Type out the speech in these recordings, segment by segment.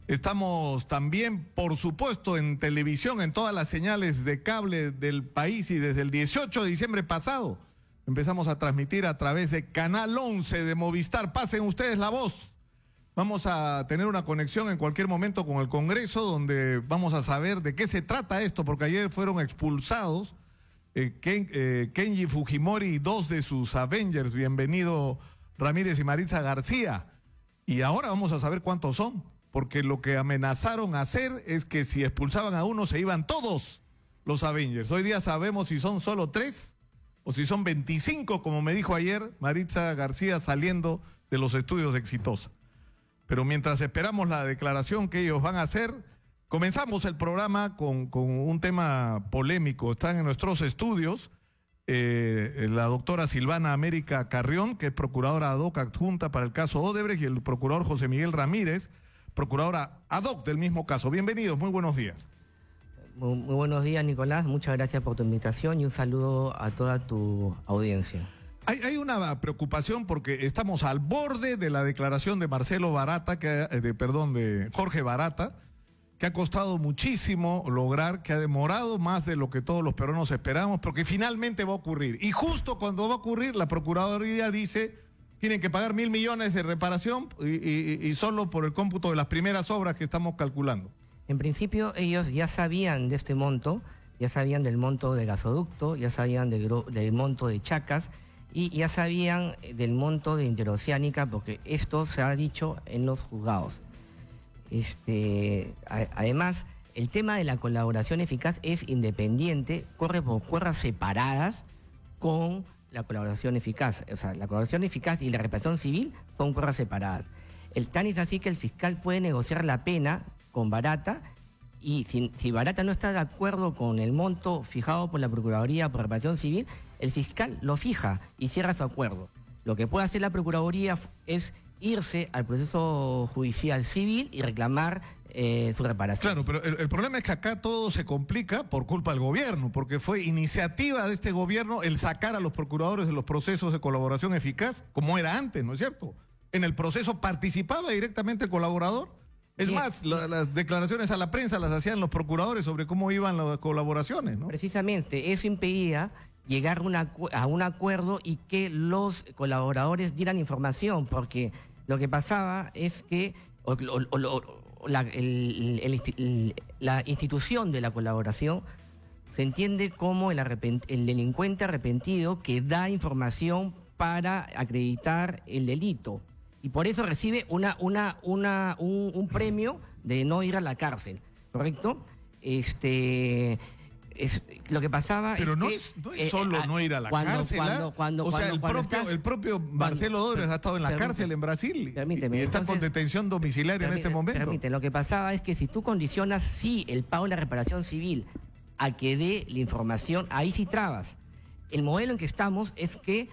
Estamos también, por supuesto, en televisión, en todas las señales de cable del país, y desde el 18 de diciembre pasado empezamos a transmitir a través de Canal 11 de Movistar. Pasen ustedes la voz. Vamos a tener una conexión en cualquier momento con el Congreso, donde vamos a saber de qué se trata esto, porque ayer fueron expulsados Kenji Fujimori y dos de sus Avengers, Bienvenido Ramírez y Maritza García. Y ahora vamos a saber cuántos son, porque lo que amenazaron hacer es que si expulsaban a uno se iban todos los Avengers. Hoy día sabemos si son solo 3 o si son 25, como me dijo ayer Maritza García saliendo de los estudios Exitosa. Pero mientras esperamos la declaración que ellos van a hacer, comenzamos el programa con un tema polémico. Están en nuestros estudios la doctora Silvana América Carrión, que es procuradora ad hoc adjunta para el caso Odebrecht, y el procurador José Miguel Ramírez, procuradora ad hoc del mismo caso. Bienvenidos, muy buenos días. Muy buenos días, Nicolás. Muchas gracias por tu invitación y un saludo a toda tu audiencia. Hay una preocupación porque estamos al borde de la declaración de Marcelo Barata, de Jorge Barata, que ha costado muchísimo lograr, que ha demorado más de lo que todos los peruanos esperamos, porque finalmente va a ocurrir. Y justo cuando va a ocurrir, la Procuraduría dice, tienen que pagar 1.000 millones de reparación y solo por el cómputo de las primeras obras que estamos calculando. En principio, ellos ya sabían de este monto, ya sabían del monto de gasoducto, ya sabían del monto de Chacas, y ya sabían del monto de Interoceánica, porque esto se ha dicho en los juzgados. Además, el tema de la colaboración eficaz es independiente, corre por cuerdas separadas con la colaboración eficaz. O sea, la colaboración eficaz y la reparación civil son cuerdas separadas. El tan es así que el fiscal puede negociar la pena con Barata, y si Barata no está de acuerdo con el monto fijado por la Procuraduría por reparación civil, el fiscal lo fija y cierra su acuerdo. Lo que puede hacer la Procuraduría es irse al proceso judicial civil y reclamar su reparación. Claro, pero el problema es que acá todo se complica por culpa del gobierno, porque fue iniciativa de este gobierno el sacar a los procuradores de los procesos de colaboración eficaz, como era antes, ¿no es cierto? En el proceso participaba directamente el colaborador. Es más, las declaraciones a la prensa las hacían los procuradores sobre cómo iban las colaboraciones, ¿no? Precisamente, eso impedía llegar a un acuerdo y que los colaboradores dieran información, porque lo que pasaba es que la institución de la colaboración se entiende como el delincuente arrepentido que da información para acreditar el delito. Y por eso recibe un premio de no ir a la cárcel, ¿correcto? Lo que pasaba pero no que, es solo no ir a la cárcel. El propio Marcelo Odebrecht ha estado en la cárcel en Brasil y está con detención domiciliaria en este momento. Lo que pasaba es que si tú condicionas el pago de la reparación civil a que dé la información, ahí sí trabas. El modelo en que estamos es que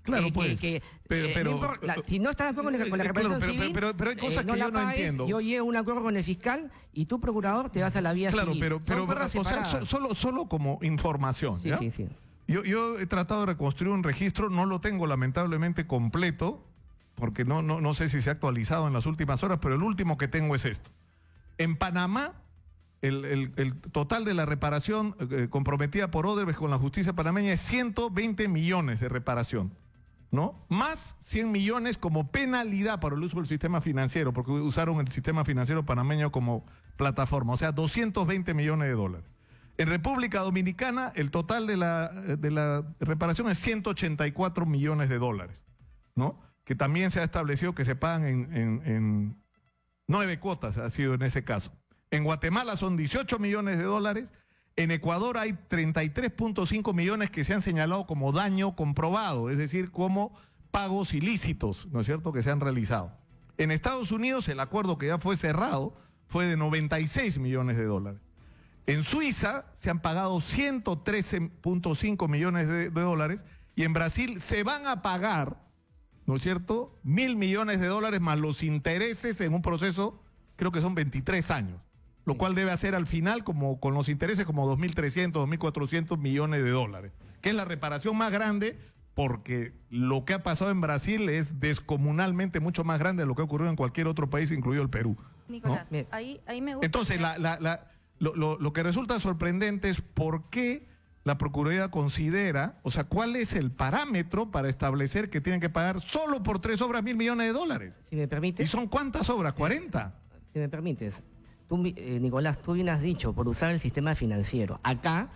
claro, si no estás de acuerdo con la reparación civil, pero hay cosas que yo no entiendo. Yo llego a un acuerdo con el fiscal y tú, procurador, te vas a la vía civil. Claro, pero solo como información. Sí, ¿ya? sí. Yo he tratado de reconstruir un registro, no lo tengo lamentablemente completo, porque no sé si se ha actualizado en las últimas horas, pero el último que tengo es esto. En Panamá, el total de la reparación comprometida por Odebrecht con la justicia panameña es 120 millones de reparación, ¿no? Más 100 millones como penalidad para el uso del sistema financiero, porque usaron el sistema financiero panameño como plataforma, o sea, 220 millones de dólares. En República Dominicana, el total de la reparación es 184 millones de dólares, ¿no? Que también se ha establecido que se pagan en 9 cuotas, ha sido en ese caso. En Guatemala son 18 millones de dólares. En Ecuador hay 33.5 millones que se han señalado como daño comprobado, es decir, como pagos ilícitos, ¿no es cierto?, que se han realizado. En Estados Unidos el acuerdo que ya fue cerrado fue de 96 millones de dólares. En Suiza se han pagado 113.5 millones de dólares y en Brasil se van a pagar, ¿no es cierto?, 1.000 millones de dólares más los intereses en un proceso, creo que son 23 años. Lo cual debe hacer al final, como con los intereses, como 2.300, 2.400 millones de dólares, que es la reparación más grande porque lo que ha pasado en Brasil es descomunalmente mucho más grande de lo que ha ocurrido en cualquier otro país, incluido el Perú. Nicolás, ¿no? ahí me gusta. Entonces, lo que resulta sorprendente es por qué la Procuraduría considera, o sea, cuál es el parámetro para establecer que tienen que pagar solo por 3 obras $1.000 millones. Si me permites. ¿Y son cuántas obras? 40. Si me permites. Tú, Nicolás, tú bien has dicho, por usar el sistema financiero. Acá,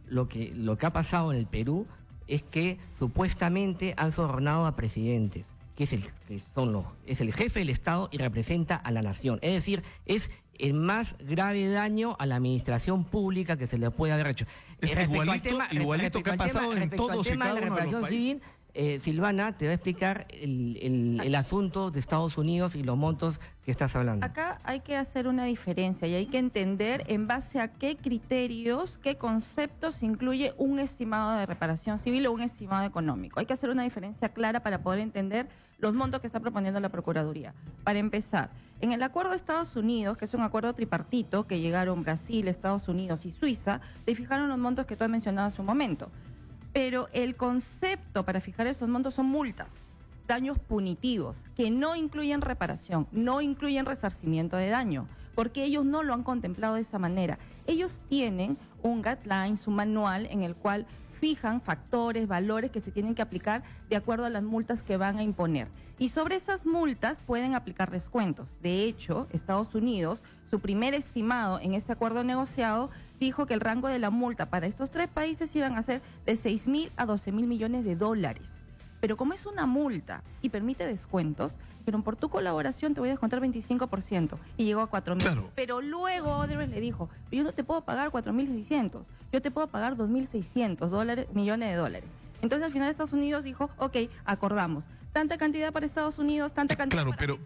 lo que ha pasado en el Perú es que supuestamente han sobornado a presidentes, es el jefe del Estado y representa a la nación. Es decir, es el más grave daño a la administración pública que se le puede haber hecho. Es igualito que ha pasado en todos y cada uno de los países. Silvana te va a explicar el asunto de Estados Unidos y los montos que estás hablando. Acá hay que hacer una diferencia y hay que entender en base a qué criterios, qué conceptos incluye un estimado de reparación civil o un estimado económico. Hay que hacer una diferencia clara para poder entender los montos que está proponiendo la Procuraduría. Para empezar, en el acuerdo de Estados Unidos, que es un acuerdo tripartito que llegaron Brasil, Estados Unidos y Suiza, te fijaron los montos que tú has mencionado hace un momento. Pero el concepto para fijar esos montos son multas, daños punitivos, que no incluyen reparación, no incluyen resarcimiento de daño, porque ellos no lo han contemplado de esa manera. Ellos tienen un guideline, un manual en el cual fijan factores, valores que se tienen que aplicar de acuerdo a las multas que van a imponer. Y sobre esas multas pueden aplicar descuentos. De hecho, Estados Unidos, su primer estimado en este acuerdo negociado, dijo que el rango de la multa para estos 3 países iban a ser de 6.000 a 12.000 millones de dólares. Pero como es una multa y permite descuentos, pero por tu colaboración te voy a descontar 25% y llegó a 4.000. Claro. Pero luego Odebrecht le dijo, yo no te puedo pagar 4.600, yo te puedo pagar 2.600 millones de dólares. Entonces al final Estados Unidos dijo, ok, acordamos. Tanta cantidad para Estados Unidos, tanta cantidad claro, para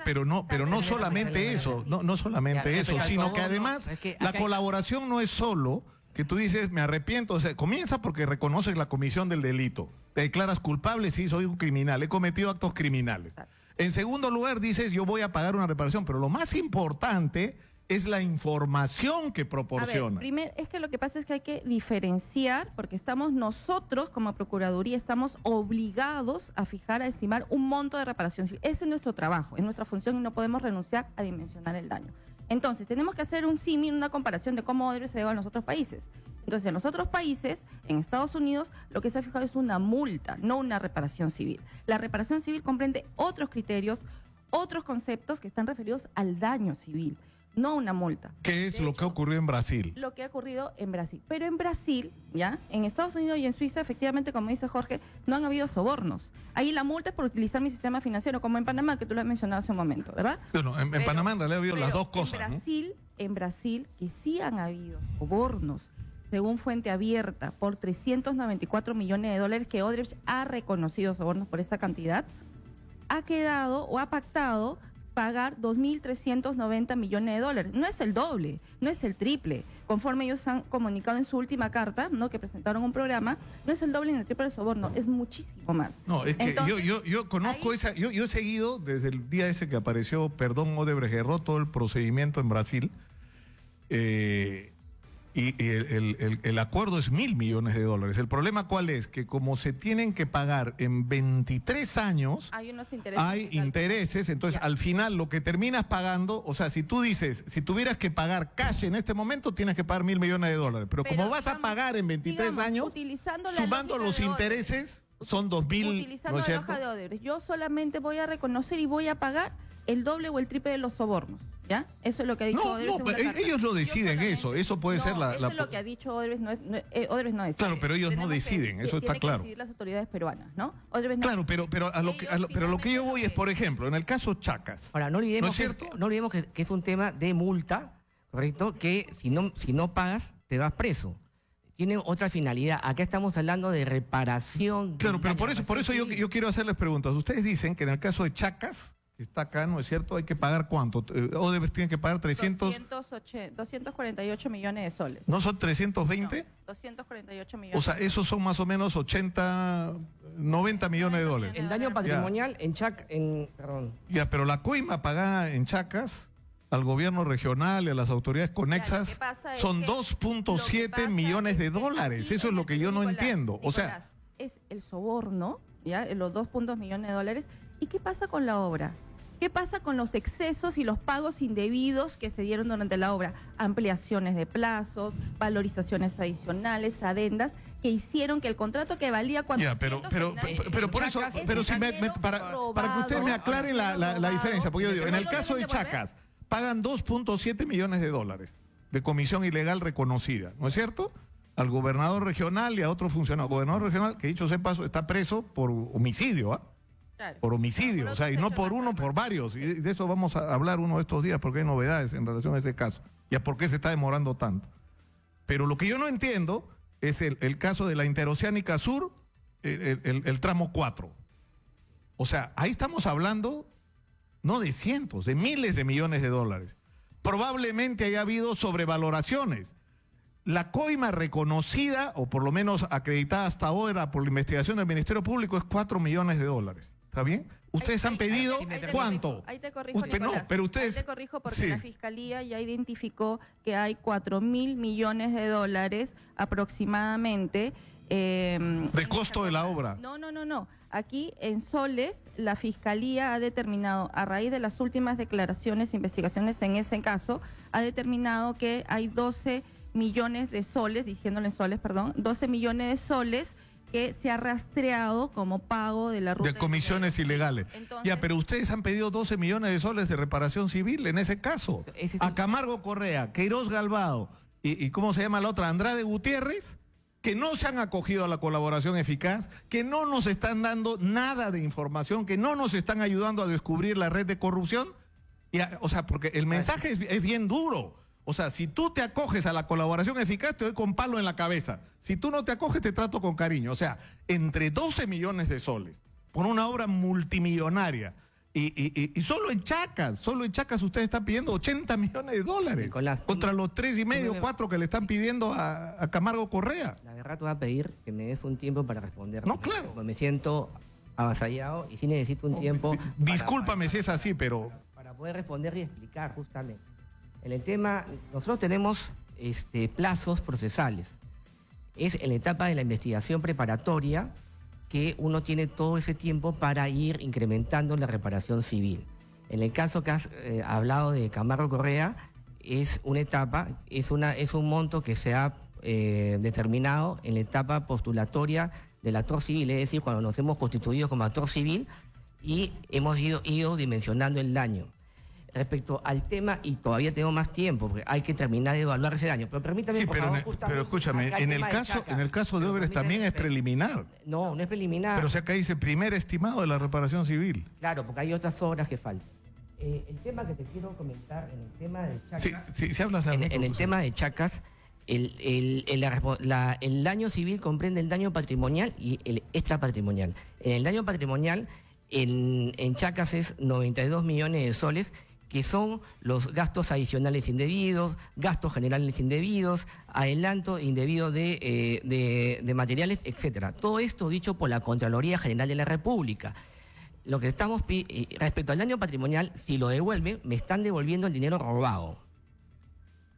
pero no solamente eso, no solamente eso, sino que además la colaboración no es solo que tú dices, me arrepiento, o sea, comienza porque reconoces la comisión del delito, te declaras culpable, sí, soy un criminal, he cometido actos criminales. En segundo lugar dices, yo voy a pagar una reparación, pero lo más importante es la información que proporciona. A ver, primero, es que lo que pasa es que hay que diferenciar, porque estamos nosotros, como Procuraduría, estamos obligados a fijar, a estimar un monto de reparación civil. Ese es nuestro trabajo, es nuestra función y no podemos renunciar a dimensionar el daño. Entonces, tenemos que hacer un símil, una comparación de cómo Odebrecht se lleva en los otros países. Entonces, en los otros países, en Estados Unidos, lo que se ha fijado es una multa, no una reparación civil. La reparación civil comprende otros criterios, otros conceptos que están referidos al daño civil, no una multa. ¿Qué es lo que ha ocurrido en Brasil? Lo que ha ocurrido en Brasil. Pero en Brasil, ya, en Estados Unidos y en Suiza, efectivamente, como dice Jorge, no han habido sobornos. Ahí la multa es por utilizar mi sistema financiero, como en Panamá, que tú lo has mencionado hace un momento, ¿verdad? Bueno, en Panamá en realidad ha habido las dos cosas. En Brasil, que sí han habido sobornos, según fuente abierta, por 394 millones de dólares que Odebrecht ha reconocido sobornos por esa cantidad, ha quedado o ha pactado pagar 2.390 millones de dólares. No es el doble, no es el triple. Conforme ellos han comunicado en su última carta, ¿no?, que presentaron un programa, no es el doble ni el triple del soborno, es muchísimo más. No, es que entonces, yo conozco esa, yo he seguido desde el día ese que apareció, perdón, Odebrecht erró todo el procedimiento en Brasil, y el acuerdo es $1.000 millones de dólares. El problema ¿cuál es? Que como se tienen que pagar en 23 años, hay intereses, entonces ya, al final lo que terminas pagando, o sea, si tú dices, si tuvieras que pagar cash en este momento, tienes que pagar $1.000 millones de dólares, pero como vas a pagar en 23 años, sumando los intereses, son 2.000, utilizando ¿no es cierto? La hoja de Odebrecht, yo solamente voy a reconocer y voy a pagar el doble o el triple de los sobornos. ¿Ya? Eso es lo que ha dicho Odebrecht. No, pero ellos no deciden eso puede ser la... Eso es lo que ha dicho Odebrecht, Odebrecht no decide. Claro, pero ellos no deciden, eso está claro. Tienen que decidir las autoridades peruanas, ¿no? Odebrecht claro, no pero lo que yo voy es, por ejemplo, en el caso Chacas. Ahora, no olvidemos que es un tema de multa, ¿correcto? Que si no pagas, te vas preso. Tiene otra finalidad. Acá estamos hablando de reparación. Claro, pero por eso yo quiero hacerles preguntas. Ustedes dicen que en el caso de Chacas, está acá, ¿no es cierto? Hay que pagar ¿cuánto? Odebrecht tiene que pagar 248 millones de soles. ¿No son 320? No, 248 millones. O sea, esos son más o menos 90 millones de dólares. El daño patrimonial perdón. Ya, pero la coima pagada en Chacas al gobierno regional y a las autoridades conexas son 2.7 millones de dólares. Eso es lo que yo no entiendo. O sea, es el soborno ¿ya? Los 2 millones de dólares. ¿Y qué pasa con la obra? ¿Qué pasa con los excesos y los pagos indebidos que se dieron durante la obra? Ampliaciones de plazos, valorizaciones adicionales, adendas, que hicieron que el contrato que valía 400... pero por eso, pero si para que ustedes me aclaren la diferencia, porque yo digo, en el caso de Chacas, pagan 2.7 millones de dólares de comisión ilegal reconocida, ¿no es cierto? Al gobernador regional y a otro funcionario. El gobernador regional, que dicho sea paso, está preso por homicidio, ¿ah? Claro. Por homicidio, o sea, y no por uno, por varios. Y de eso vamos a hablar uno de estos días porque hay novedades en relación a ese caso. Y a por qué se está demorando tanto. Pero lo que yo no entiendo es el caso de la Interoceánica Sur, el tramo 4. O sea, ahí estamos hablando no de cientos, de miles de millones de dólares. Probablemente haya habido sobrevaloraciones. La coima reconocida, o por lo menos acreditada hasta ahora por la investigación del Ministerio Público, es 4 millones de dólares. ¿Está bien? Ustedes han pedido ¿cuánto? Ahí te corrijo, Nicolás. No, pero ustedes... Ahí te corrijo porque sí. la Fiscalía ya identificó que hay 4.000 millones de dólares aproximadamente. ¿De costo de la obra? No. Aquí en soles la Fiscalía ha determinado, a raíz de las últimas declaraciones e investigaciones en ese caso, ha determinado que hay 12 millones de soles, diciéndole en soles, perdón, 12 millones de soles que se ha rastreado como pago de la ruta de comisiones ilegales. Entonces, ya, pero ustedes han pedido 12 millones de soles de reparación civil en ese caso. A Camargo Correa, Queiroz Galvado y ¿cómo se llama la otra? Andrade Gutiérrez, que no se han acogido a la colaboración eficaz, que no nos están dando nada de información, que no nos están ayudando a descubrir la red de corrupción. O sea, porque el mensaje es bien duro. O sea, si tú te acoges a la colaboración eficaz, te doy con palo en la cabeza. Si tú no te acoges, te trato con cariño. O sea, entre 12 millones de soles por una obra multimillonaria y solo en Chacas ustedes están pidiendo 80 millones de dólares. Nicolás, contra los 3,5, 4 que le están pidiendo a Camargo Correa. La verdad te voy a pedir que me des un tiempo para responder. No, claro. Me siento avasallado y sí necesito un tiempo. Discúlpame si es así, pero... Para poder responder y explicar justamente. En el tema, nosotros tenemos plazos procesales. Es en la etapa de la investigación preparatoria que uno tiene todo ese tiempo para ir incrementando la reparación civil. En el caso que has hablado de Camargo Correa, es una etapa, es un monto que se ha determinado en la etapa postulatoria del actor civil, es decir, cuando nos hemos constituido como actor civil y hemos ido dimensionando el daño. Respecto al tema, y todavía tengo más tiempo, porque hay que terminar de evaluar ese daño. Pero permítame, sí, por favor, pero escúchame, en el caso de Odebrecht también es preliminar. No es preliminar. Pero o sea, acá dice primer estimado de la reparación civil. Claro, porque hay otras obras que faltan. El tema que te quiero comentar, en el tema de Chacas... Sí, hablas en el tema de Chacas, el daño civil comprende el daño patrimonial y el extrapatrimonial. En el daño patrimonial, en Chacas es 92 millones de soles, que son los gastos adicionales indebidos, gastos generales indebidos, adelanto indebido de materiales, etcétera. Todo esto dicho por la Contraloría General de la República. Lo que estamos respecto al daño patrimonial, si lo devuelven, me están devolviendo el dinero robado.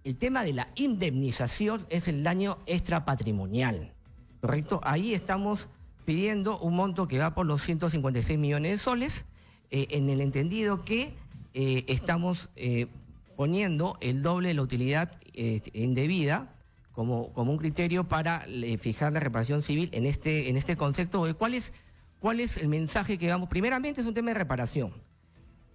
El tema de la indemnización es el daño extrapatrimonial, ¿correcto? Ahí estamos pidiendo un monto que va por los 156 millones de soles, en el entendido que estamos poniendo el doble de la utilidad indebida como un criterio para fijar la reparación civil en este concepto. ¿Cuál es el mensaje que vamos? Primeramente es un tema de reparación.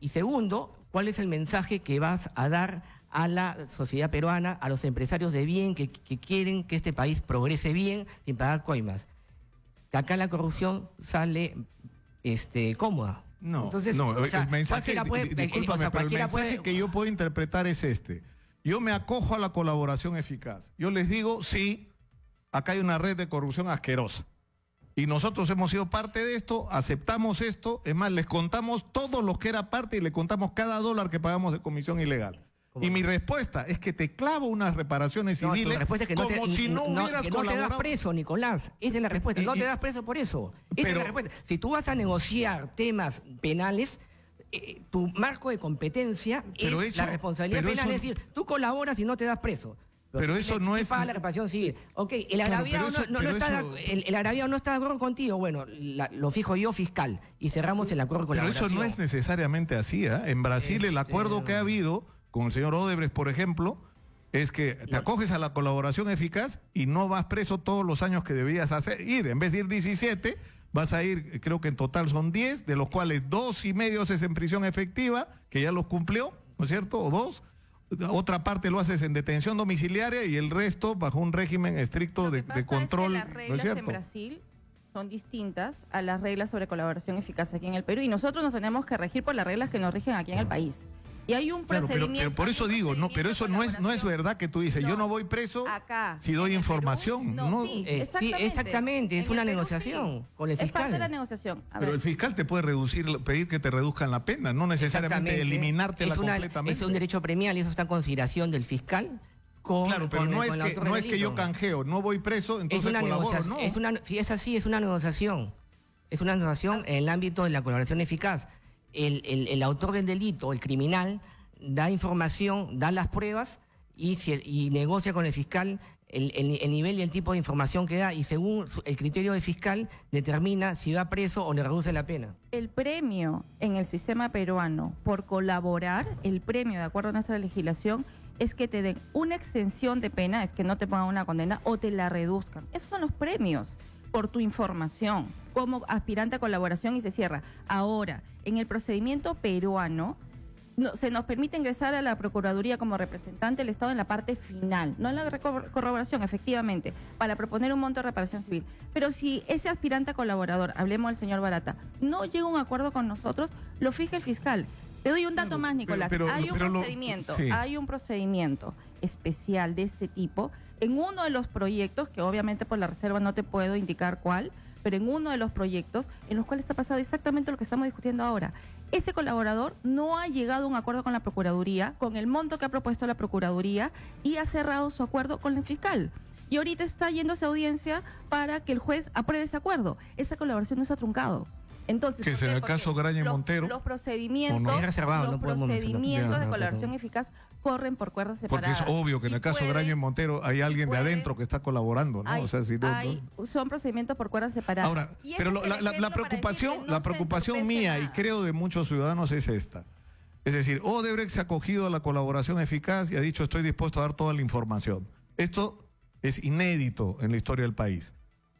Y segundo, ¿cuál es el mensaje que vas a dar a la sociedad peruana, a los empresarios de bien que quieren que este país progrese bien sin pagar coimas? Que acá la corrupción sale cómoda. No, entonces, el mensaje, discúlpame, pero el mensaje que yo puedo interpretar es este. Yo me acojo a la colaboración eficaz. Yo les digo, sí, acá hay una red de corrupción asquerosa. Y nosotros hemos sido parte de esto, aceptamos esto, es más, les contamos todos los que era parte y le contamos cada dólar que pagamos de comisión ilegal. Y mi respuesta es que te clavo unas reparaciones civiles es que como si no hubieras que colaborado. No te das preso, Nicolás. Esa es la respuesta. No te das preso por eso. Esa es la respuesta. Si tú vas a negociar temas penales, tu marco de competencia es la responsabilidad penal. Es decir, tú colaboras y no te das preso. Pero si eso quiere- no si es- paga la reparación civil. Ok, el Claro, agraviado pero eso- no pero está, eso- el agraviado no está de acuerdo contigo, bueno, lo fijo yo fiscal y cerramos el acuerdo de Pero colaboración. eso no es necesariamente así, ¿ah? En Brasil el acuerdo que ha habido con el señor Odebrecht, por ejemplo, es que te acoges a la colaboración eficaz y no vas preso todos los años que debías ir. En vez de ir 17, vas a ir, creo que en total son 10, de los cuales 2 y medio es en prisión efectiva, que ya los cumplió, ¿no es cierto? O 2. Otra parte lo haces en detención domiciliaria y el resto bajo un régimen estricto Lo que de pasa control, es que las ¿no es reglas en cierto? Brasil son distintas a las reglas sobre colaboración eficaz aquí en el Perú y nosotros nos tenemos que regir por las reglas que nos rigen aquí en el país. Y hay un Claro, procedimiento. pero por eso hay un digo, no, pero eso no es procedimiento de verdad que tú dices, yo no voy preso acá, si doy en el información. Perú, no. sí, Sí, exactamente, es En el una Perú, negociación con el Es parte de la fiscal. negociación. A Pero ver. el fiscal te puede pedir que te reduzcan la pena, no necesariamente Exactamente. eliminártela Es completamente. Es un derecho premial y eso está en consideración del fiscal con Claro, pero con- no con es el que autor no del es que yo delito. canjeo, no voy preso, Es entonces una colaboro, negociación, no. si es así, es una negociación. Es una negociación en el ámbito de la colaboración eficaz. El autor del delito, el criminal, da información, da las pruebas y negocia con el fiscal el nivel y el tipo de información que da y según el criterio del fiscal determina si va preso o le reduce la pena. El premio en el sistema peruano por colaborar, el premio de acuerdo a nuestra legislación, es que te den una extensión de pena, es que no te pongan una condena o te la reduzcan. Esos son los premios por tu información como aspirante a colaboración y se cierra. Ahora, en el procedimiento peruano, se nos permite ingresar a la Procuraduría como representante del Estado en la parte final, no en la corroboración, efectivamente, para proponer un monto de reparación civil. Pero si ese aspirante a colaborador, hablemos del señor Barata, no llega a un acuerdo con nosotros, lo fija el fiscal. Te doy un dato Claro, más, Nicolás. pero sí. Hay un procedimiento especial de este tipo en uno de los proyectos, que obviamente por la reserva no te puedo indicar cuál, pero en uno de los proyectos en los cuales está pasado exactamente lo que estamos discutiendo ahora. Ese colaborador no ha llegado a un acuerdo con la Procuraduría, con el monto que ha propuesto la Procuraduría, y ha cerrado su acuerdo con el fiscal. Y ahorita está yéndose a audiencia para que el juez apruebe ese acuerdo. Esa colaboración no se ha truncado. Entonces, Que ¿por es en qué? el caso Graña y Los- Montero. Los procedimientos, ¿O no? Es reservado, los no podemos decirlo. procedimientos Ya, de no, colaboración no. eficaz corren por cuerdas Porque separadas. es obvio que en Y el caso de puede- Graña y Montero hay alguien de puede- adentro que está colaborando, ¿no? hay- O sea, si no- no- son procedimientos por cuerdas separadas. Ahora, Y ese pero es lo- el la ejemplo para preocupación, decir que no la se preocupación entorpece mía y nada. creo de muchos ciudadanos es esta. Es decir, Odebrecht se ha acogido a la colaboración eficaz y ha dicho estoy dispuesto a dar toda la información. Esto es inédito en la historia del país,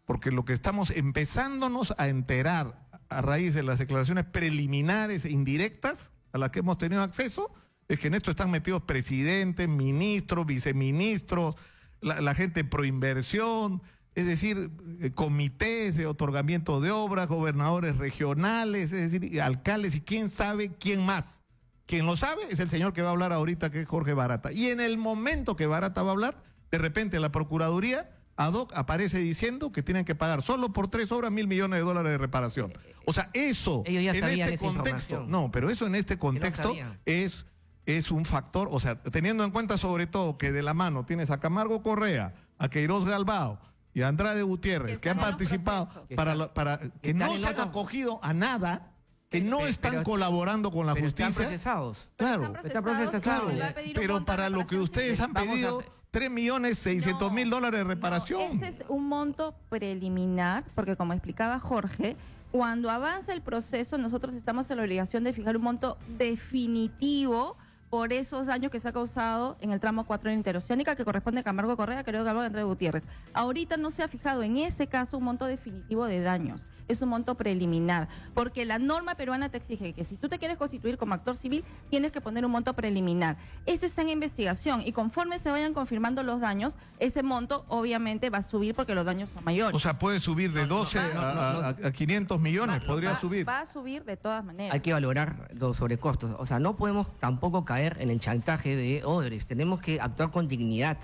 porque lo que estamos empezándonos a enterar a raíz de las declaraciones preliminares e indirectas a las que hemos tenido acceso es que en esto están metidos presidentes, ministros, viceministros, la gente proinversión, es decir, comités de otorgamiento de obras, gobernadores regionales, es decir, alcaldes y quién sabe quién más. Quien lo sabe es el señor que va a hablar ahorita, que es Jorge Barata. Y en el momento que Barata va a hablar, de repente la Procuraduría ad hoc aparece diciendo que tienen que pagar solo por 3 obras $1.000 millones de reparación. O sea, eso Ellos ya en sabían este esa contexto, información. no, pero eso en este contexto sabían. es un factor, o sea, teniendo en cuenta sobre todo que de la mano tienes a Camargo Correa, a Queiroz Galbao y a Andrade Gutiérrez, que han están en los participado procesos. para que Están no en se han otro- acogido a nada, que no Pero- están pero- colaborando con la Pero están justicia. procesados. Claro, Está procesado. y se va a pedir un pero monto de para lo que reparación ustedes civil. han Vamos a- pedido, $3.600.000 de reparación. No, ese es un monto preliminar, porque como explicaba Jorge, cuando avanza el proceso, nosotros estamos en la obligación de fijar un monto definitivo por esos daños que se ha causado en el tramo 4 de la interoceánica, que corresponde a Camargo Correa, Queiroz Galbao y Andrade Gutiérrez. Ahorita no se ha fijado en ese caso un monto definitivo de daños. Es un monto preliminar, porque la norma peruana te exige que si tú te quieres constituir como actor civil, tienes que poner un monto preliminar. Eso está en investigación y conforme se vayan confirmando los daños, ese monto obviamente va a subir porque los daños son mayores. O sea, puede subir de 12 a 500 millones, podría subir. Va a subir de todas maneras. Hay que valorar los sobrecostos. O sea, no podemos tampoco caer en el chantaje de Odebrecht. Tenemos que actuar con dignidad,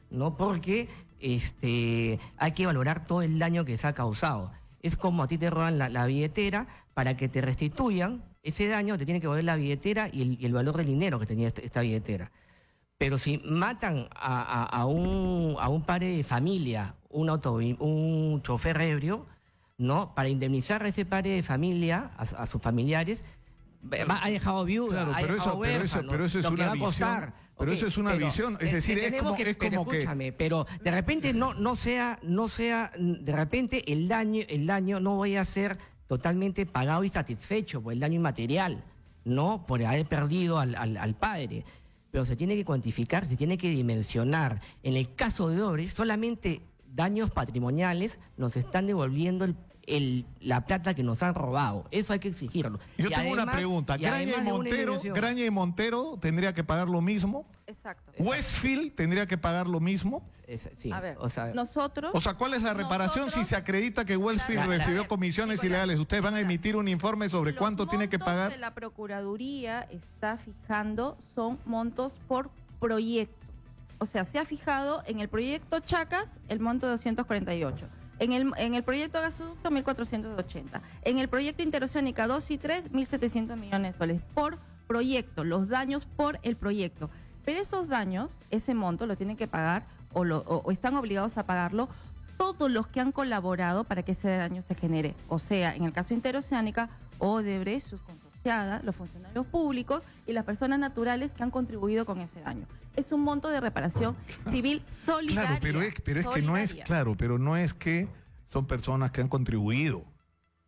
¿no? Porque hay que valorar todo el daño que se ha causado. Es como a ti te roban la billetera, para que te restituyan ese daño, te tienen que volver la billetera y el valor del dinero que tenía esta billetera. Pero si matan a un padre de familia, un chofer ebrio, ¿no? Para indemnizar a ese padre de familia, a sus familiares, ha dejado viuda, Claro, ha pero dejado huérfano, pero eso es lo que una va a visión. costar. Pero Ok, eso es una visión, es decir, es entendemos como pero que... escúchame, pero de repente no sea, de repente el daño no vaya a ser totalmente pagado y satisfecho por el daño inmaterial, no por haber perdido al padre. Pero se tiene que cuantificar, se tiene que dimensionar. En el caso de Odebrecht, solamente daños patrimoniales nos están devolviendo la plata que nos han robado. Eso hay que exigirlo. Yo Y tengo una además- pregunta. y además de una indemnización. Graña y Montero tendría que pagar lo mismo. Exacto. Westfield tendría que pagar lo mismo. Sí, A ver, o sea, nosotros... O sea, ¿cuál es la reparación si Nosotros- se acredita que Westfield Claro, recibió a ver, comisiones Nicolás, ilegales? Ustedes van a Nicolás, emitir un informe sobre los cuánto tiene que montos pagar. que la Procuraduría está fijando son montos por proyecto. O sea, se ha fijado en el proyecto Chacas el monto de 248. En el proyecto Gasoducto, 1.480. En el proyecto Interoceánica 2 y 3, 1.700 millones de soles. Por proyecto, los daños por el proyecto. Pero esos daños, ese monto, lo tienen que pagar o están obligados a pagarlo todos los que han colaborado para que ese daño se genere. O sea, en el caso Interoceánica, Odebrecht, sus consorciadas, los funcionarios públicos y las personas naturales que han contribuido con ese daño. Es un monto de reparación civil solidaria. Claro, pero es que no es, solidaria. claro, pero no es que son personas que han contribuido.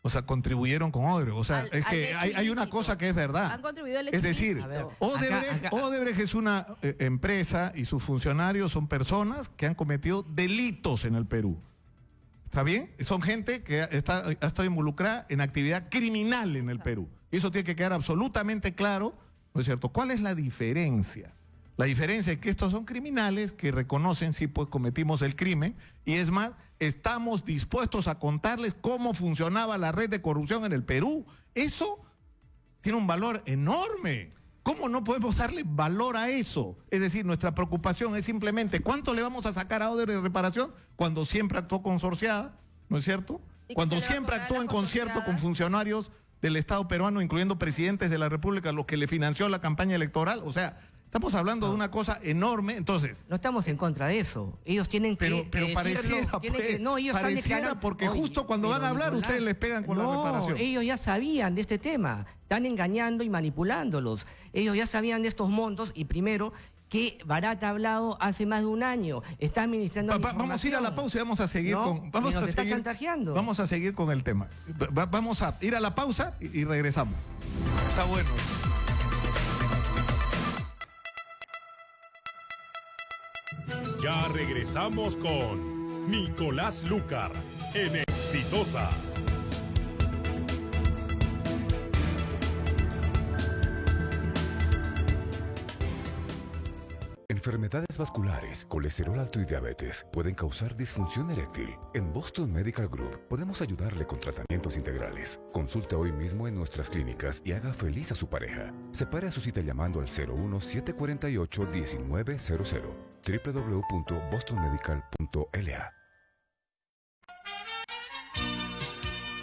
O sea, contribuyeron con Odebrecht. O sea, Al- es que al hay una ilícito. cosa que es verdad. Han contribuido al Es decir, ilícito. A ver, Odebrecht, acá- Odebrecht es una empresa y sus funcionarios son personas que han cometido delitos en el Perú. ¿Está bien? Son gente que ha estado involucrada en actividad criminal en el Perú. Y eso tiene que quedar absolutamente claro, ¿no es cierto? ¿Cuál es la diferencia? La diferencia es que estos son criminales que reconocen si pues cometimos el crimen y es más, estamos dispuestos a contarles cómo funcionaba la red de corrupción en el Perú. Eso tiene un valor enorme. ¿Cómo no podemos darle valor a eso? Es decir, nuestra preocupación es simplemente ¿cuánto le vamos a sacar a Odebrecht de reparación cuando siempre actuó consorciada? ¿No es cierto? ¿Y qué Cuando se le va a siempre cobrar a actuó las en concierto con consorciadas? funcionarios del Estado peruano, incluyendo presidentes de la República, los que le financió la campaña electoral. O sea, estamos hablando de una cosa enorme. Entonces, no estamos en contra de eso. Ellos tienen que pero decirlo, pareciera, tienen pues, no, ellos están pareciera declarando- porque Oye, justo cuando pero van a hablar, Nicolás, ustedes les pegan con la reparación. Ellos ya sabían de este tema. Están engañando y manipulándolos. Ellos ya sabían de estos montos y primero que Barata ha hablado hace más de un año. Está administrando la Vamos a ir a la información. pausa y vamos a seguir No, con... Vamos y nos a está seguir, chantajeando. vamos a seguir con el tema. Vamos a ir a la pausa y regresamos. Está bueno. Ya regresamos con Nicolás Lúcar en Exitosa. Enfermedades vasculares, colesterol alto y diabetes pueden causar disfunción eréctil. En Boston Medical Group podemos ayudarle con tratamientos integrales. Consulte hoy mismo en nuestras clínicas y haga feliz a su pareja. Separe a su cita llamando al 01-748-1900 www.bostonmedical.la.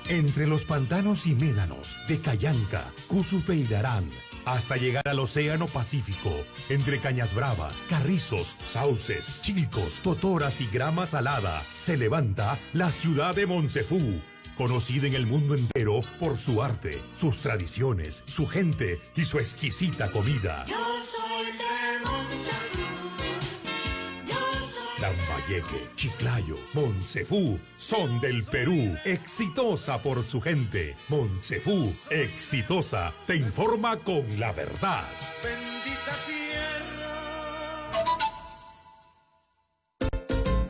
Entre los pantanos y médanos de Cayanca, Cusupe y Darán, hasta llegar al Océano Pacífico, entre Cañas Bravas, Carrizos, Sauces, Chilcos, Totoras y Grama Salada, se levanta la ciudad de Montefú, conocida en el mundo entero por su arte, sus tradiciones, su gente y su exquisita comida. Yo soy de Montefú. Yo soy Lambayeque, Chiclayo, Montefú son del Perú. Exitosa por su gente. Montefú, exitosa, te informa con la verdad. bendita tierra.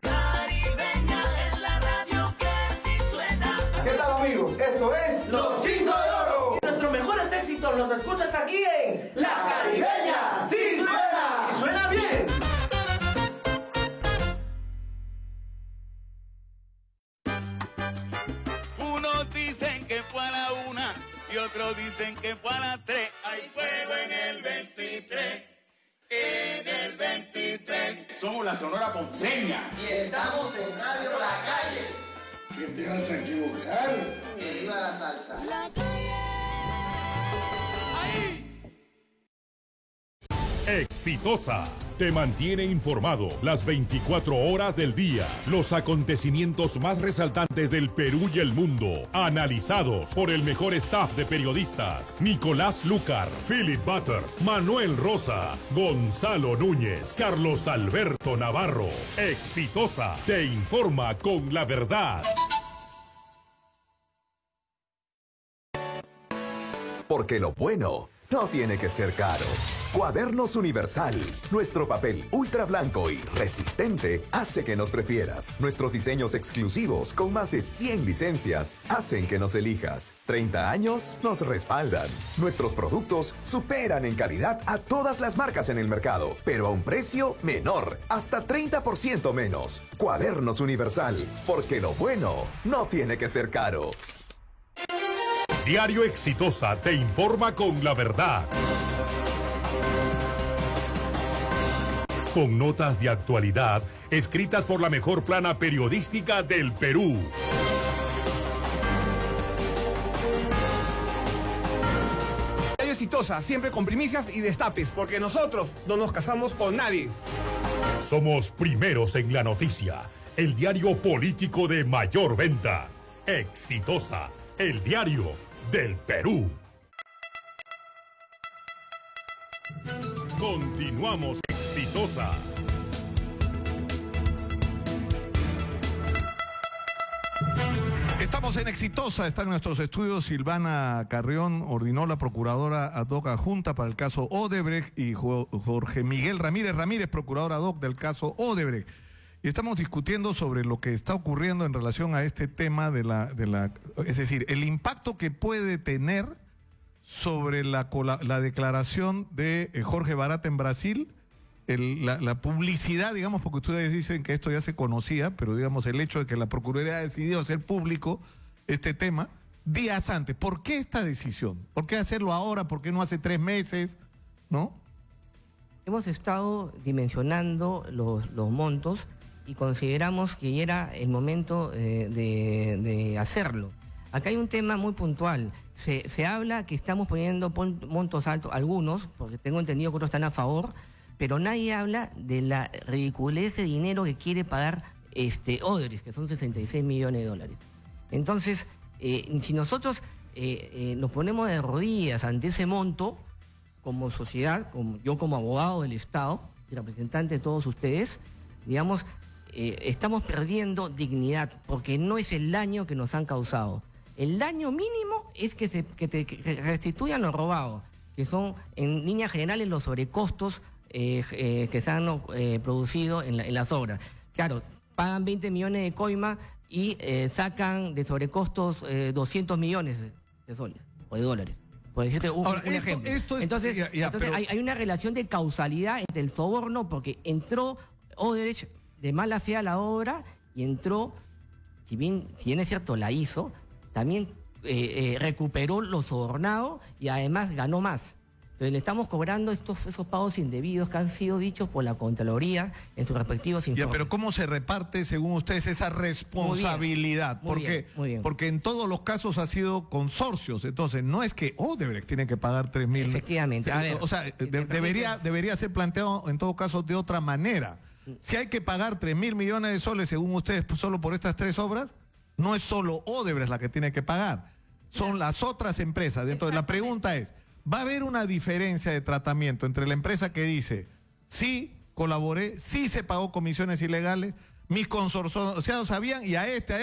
Caribeña es la radio que sí suena. ¿Qué tal, amigos? Esto es Los 5 de Oro. Nuestros mejores éxitos los escuchas aquí en La Caribeña sí suena. Y suena bien. Unos dicen que fue a la 1 y otros dicen que fue a la 3. Hay fuego en el 23. En el 23. Somos la Sonora Ponceña. Y estamos en Radio La Calle. ¿Qué te vas a equivocar? Que viva la salsa. Exitosa. te mantiene informado las 24 horas del día. Los acontecimientos más resaltantes del Perú y el mundo, analizados por el mejor staff de periodistas. Nicolás Lucar, Philip Butters, Manuel Rosa, Gonzalo Núñez, Carlos Alberto Navarro. Exitosa te informa con la verdad. Porque lo bueno no tiene que ser caro. Cuadernos Universal. Nuestro papel ultra blanco y resistente hace que nos prefieras. Nuestros diseños exclusivos con más de 100 licencias hacen que nos elijas. 30 años nos respaldan. Nuestros productos superan en calidad a todas las marcas en el mercado, pero a un precio menor, hasta 30% menos. Cuadernos Universal. Porque lo bueno no tiene que ser caro. Diario Exitosa te informa con la verdad. Con notas de actualidad escritas por la mejor plana periodística del Perú. Diario Exitosa, siempre con primicias y destapes, porque nosotros no nos casamos con nadie. Somos primeros en la noticia, el diario político de mayor venta. Exitosa, el diario del Perú. Continuamos. Exitosa. Estamos en Exitosa, está en nuestros estudios Silvana Carrión, ordinó la procuradora ad hoc adjunta para el caso Odebrecht, y Jorge Miguel Ramírez, procurador ad hoc del caso Odebrecht. Y estamos discutiendo sobre lo que está ocurriendo en relación a este tema es decir, el impacto que puede tener sobre la declaración de Jorge Barata en Brasil, la publicidad, digamos, porque ustedes dicen que esto ya se conocía, pero digamos el hecho de que la Procuraduría ha decidido hacer público este tema días antes. ¿Por qué esta decisión? ¿Por qué hacerlo ahora? ¿Por qué no hace 3 meses? ¿No? Hemos estado dimensionando los montos y consideramos que ya era el momento de hacerlo. Acá hay un tema muy puntual. Se habla que estamos poniendo montos altos, algunos, porque tengo entendido que otros están a favor, pero nadie habla de la ridiculez de dinero que quiere pagar Odebrecht, que son 66 millones de dólares. Entonces, si nosotros nos ponemos de rodillas ante ese monto, como sociedad, yo como abogado del Estado y representante de todos ustedes, digamos, estamos perdiendo dignidad, porque no es el daño que nos han causado. El daño mínimo es que restituyan lo robado, que son en líneas generales los sobrecostos que se han producido en las obras. Claro, pagan 20 millones de coima y sacan de sobrecostos 200 millones de soles o de dólares. Por decirte un ejemplo. Entonces, hay una relación de causalidad entre el soborno, porque entró Odebrecht de mala fe a la obra y entró, si bien es cierto, la hizo, también recuperó lo sobornado y además ganó más. Entonces le estamos cobrando esos pagos indebidos que han sido dichos por la Contraloría en sus respectivos informes. Pero ¿cómo se reparte, según ustedes, esa responsabilidad? Muy bien. Porque en todos los casos ha sido consorcios. Entonces, no es que Odebrecht tiene que pagar 3.000. Efectivamente. O sea, debería ser planteado en todo caso de otra manera. Si hay que pagar 3.000 millones de soles, según ustedes, solo por estas 3 obras, no es solo Odebrecht la que tiene que pagar. Son las otras empresas. Entonces, la pregunta es, ¿va a haber una diferencia de tratamiento entre la empresa que dice, sí, colaboré, sí se pagó comisiones ilegales, mis consorciados sabían, y a este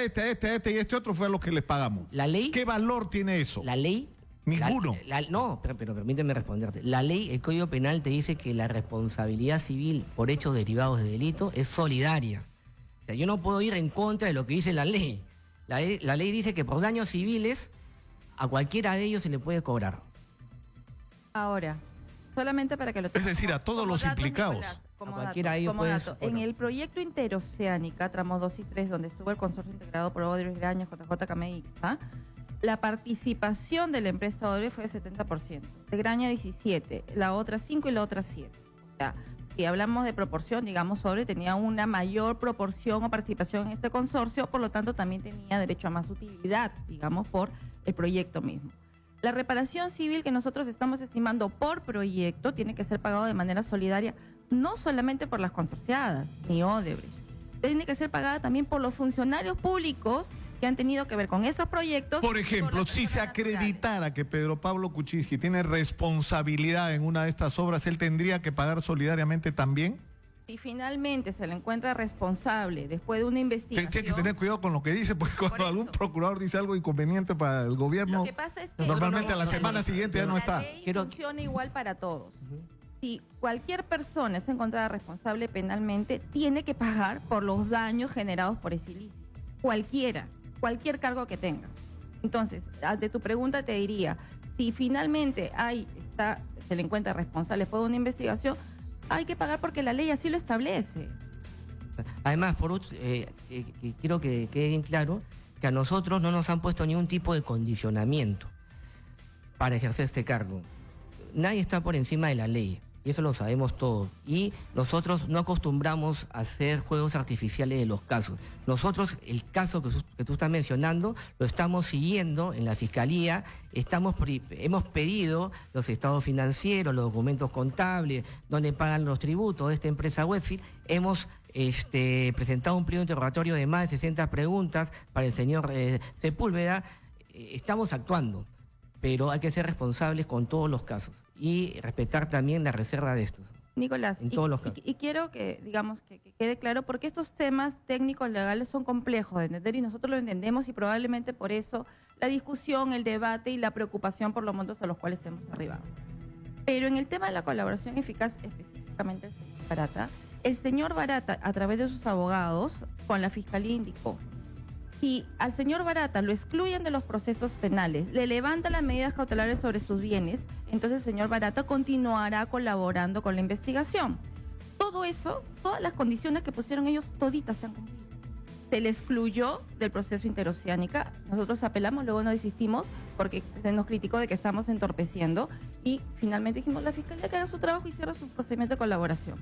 y este otro fue a los que les pagamos? La ley. ¿Qué valor tiene eso? La ley. Ninguno. No, pero permíteme responderte. La ley, el Código Penal te dice que la responsabilidad civil por hechos derivados de delito es solidaria. O sea, yo no puedo ir en contra de lo que dice la ley. La ley dice que por daños civiles a cualquiera de ellos se le puede cobrar. Ahora, solamente para que lo Es decir, a todos los implicados. Nicolás, a cualquiera de ellos puede. En el proyecto Interoceánica, tramos 2 y 3, donde estuvo el consorcio integrado por Odebrecht, Graña, JJ, Camé y ICSA, la participación de la empresa Odebrecht fue de 70%, de Graña 17%, la otra 5% y la otra 7%. O sea, si hablamos de proporción, digamos, Odebrecht tenía una mayor proporción o participación en este consorcio, por lo tanto también tenía derecho a más utilidad, digamos, por el proyecto mismo. La reparación civil que nosotros estamos estimando por proyecto tiene que ser pagado de manera solidaria no solamente por las consorciadas, ni Odebrecht. Tiene que ser pagada también por los funcionarios públicos que han tenido que ver con esos proyectos. Por ejemplo, si se acreditara que Pedro Pablo Kuczynski tiene responsabilidad en una de estas obras, ¿él tendría que pagar solidariamente también? Si finalmente se le encuentra responsable después de una investigación... Tiene que tener cuidado con lo que dice, porque cuando algún procurador dice algo inconveniente para el gobierno, lo que pasa es que normalmente a la semana siguiente ya no está. La ley funciona igual para todos. Si cualquier persona es encontrada responsable penalmente, tiene que pagar por los daños generados por ese ilícito. Cualquier cargo que tenga. Entonces, ante tu pregunta te diría, si finalmente se le encuentra responsable después de una investigación, hay que pagar porque la ley así lo establece. Además, quiero que quede bien claro que a nosotros no nos han puesto ningún tipo de condicionamiento para ejercer este cargo. Nadie está por encima de la ley, y eso lo sabemos todos. Y nosotros no acostumbramos a hacer juegos artificiales de los casos. Nosotros, el caso que tú estás mencionando, lo estamos siguiendo en la Fiscalía. Hemos pedido los estados financieros, los documentos contables, donde pagan los tributos de esta empresa Westfield. Hemos presentado un pliego interrogatorio de más de 60 preguntas para el señor Sepúlveda. Estamos actuando, pero hay que ser responsables con todos los casos y respetar también la reserva de estos. Nicolás, en todos los casos. Y quiero que quede claro, porque estos temas técnicos legales son complejos de entender y nosotros lo entendemos, y probablemente por eso la discusión, el debate y la preocupación por los montos a los cuales hemos arribado. Pero en el tema de la colaboración eficaz, específicamente el señor Barata, a través de sus abogados, con la Fiscalía indicó: si al señor Barata lo excluyen de los procesos penales, le levantan las medidas cautelares sobre sus bienes, entonces el señor Barata continuará colaborando con la investigación. Todo eso, todas las condiciones que pusieron ellos, toditas se han cumplido. Se le excluyó del proceso interoceánica, nosotros apelamos, luego no desistimos porque se nos criticó de que estamos entorpeciendo, y finalmente dijimos, la Fiscalía que haga su trabajo y cierra su procedimiento de colaboración.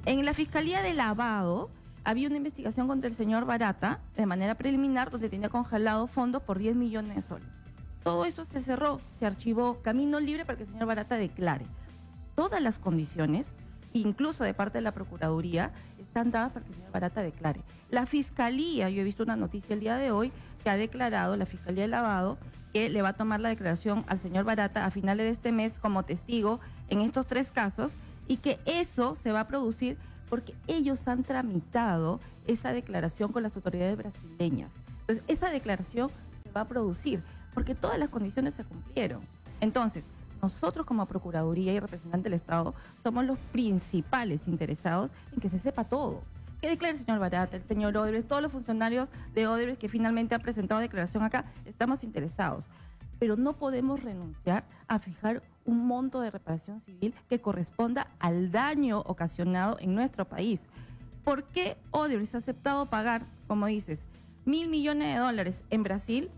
En la Fiscalía de Lavado había una investigación contra el señor Barata de manera preliminar, donde tenía congelado fondos por 10 millones de soles. Todo eso se cerró, se archivó, camino libre para que el señor Barata declare. Todas las condiciones, incluso de parte de la Procuraduría, están dadas para que el señor Barata declare. La Fiscalía, yo he visto una noticia el día de hoy, que ha declarado, la Fiscalía de Lavado, que le va a tomar la declaración al señor Barata a finales de este mes como testigo en estos 3 casos, y que eso se va a producir porque ellos han tramitado esa declaración con las autoridades brasileñas. Entonces, esa declaración se va a producir porque todas las condiciones se cumplieron. Entonces, nosotros como Procuraduría y representante del Estado somos los principales interesados en que se sepa todo. Que declare el señor Barata, el señor Odebrecht, todos los funcionarios de Odebrecht que finalmente han presentado declaración acá, estamos interesados. Pero no podemos renunciar a fijar un monto de reparación civil que corresponda al daño ocasionado en nuestro país. ¿Por qué Odebrecht ha aceptado pagar, como dices, $1.000 millones en Brasil,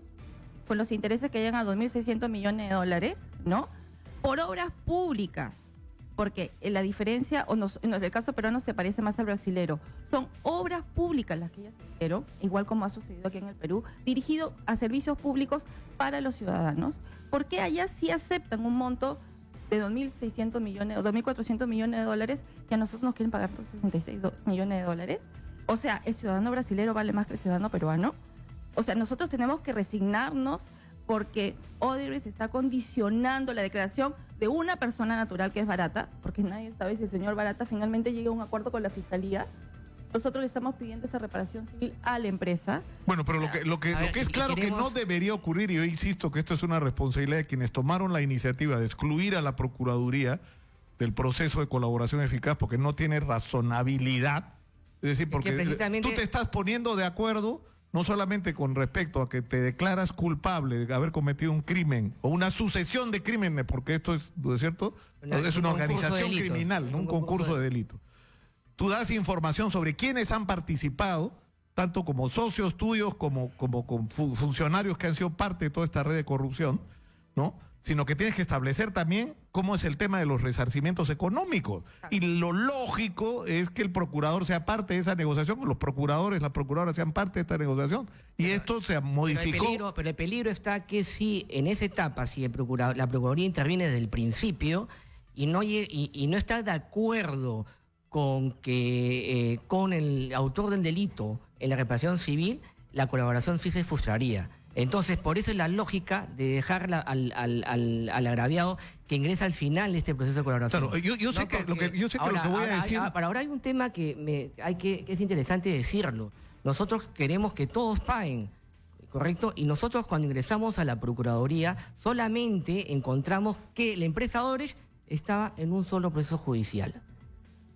con los intereses que llegan a $2.600 millones, ¿no? Por obras públicas, porque la diferencia, en el caso peruano se parece más al brasilero, son obras públicas las que ellas hicieron, igual como ha sucedido aquí en el Perú, dirigido a servicios públicos para los ciudadanos. ¿Por qué allá sí aceptan un monto de 2.600 millones o 2.400 millones de dólares que a nosotros nos quieren pagar 66 millones de dólares? O sea, ¿el ciudadano brasilero vale más que el ciudadano peruano? O sea, nosotros tenemos que resignarnos porque Odebrecht está condicionando la declaración de una persona natural que es Barata, porque nadie sabe si el señor Barata finalmente llega a un acuerdo con la Fiscalía. Nosotros le estamos pidiendo esta reparación civil a la empresa. Bueno, pero lo que es claro que no debería ocurrir, y yo insisto que esto es una responsabilidad de quienes tomaron la iniciativa de excluir a la Procuraduría del proceso de colaboración eficaz, porque no tiene razonabilidad. Es decir, porque tú te estás poniendo de acuerdo no solamente con respecto a que te declaras culpable de haber cometido un crimen o una sucesión de crímenes, porque esto es, ¿no es cierto? Es una organización criminal, un concurso de delito. Tú das información sobre quiénes han participado, tanto como socios tuyos como con funcionarios que han sido parte de toda esta red de corrupción, ¿no? Sino que tienes que establecer también cómo es el tema de los resarcimientos económicos. Y lo lógico es que el procurador sea parte de esa negociación, los procuradores, las procuradoras sean parte de esta negociación. Y esto se modificó. Pero el peligro está que si en esa etapa, si la Procuraduría interviene desde el principio y no está de acuerdo con que con el autor del delito en la reparación civil, la colaboración sí se frustraría. Entonces, por eso es la lógica de dejar al agraviado que ingresa al final de este proceso de colaboración. Claro, yo sé que lo que voy a decir... Ahora hay un tema que es interesante decirlo. Nosotros queremos que todos paguen, ¿correcto? Y nosotros cuando ingresamos a la Procuraduría solamente encontramos que la empresa Odebrecht estaba en un solo proceso judicial.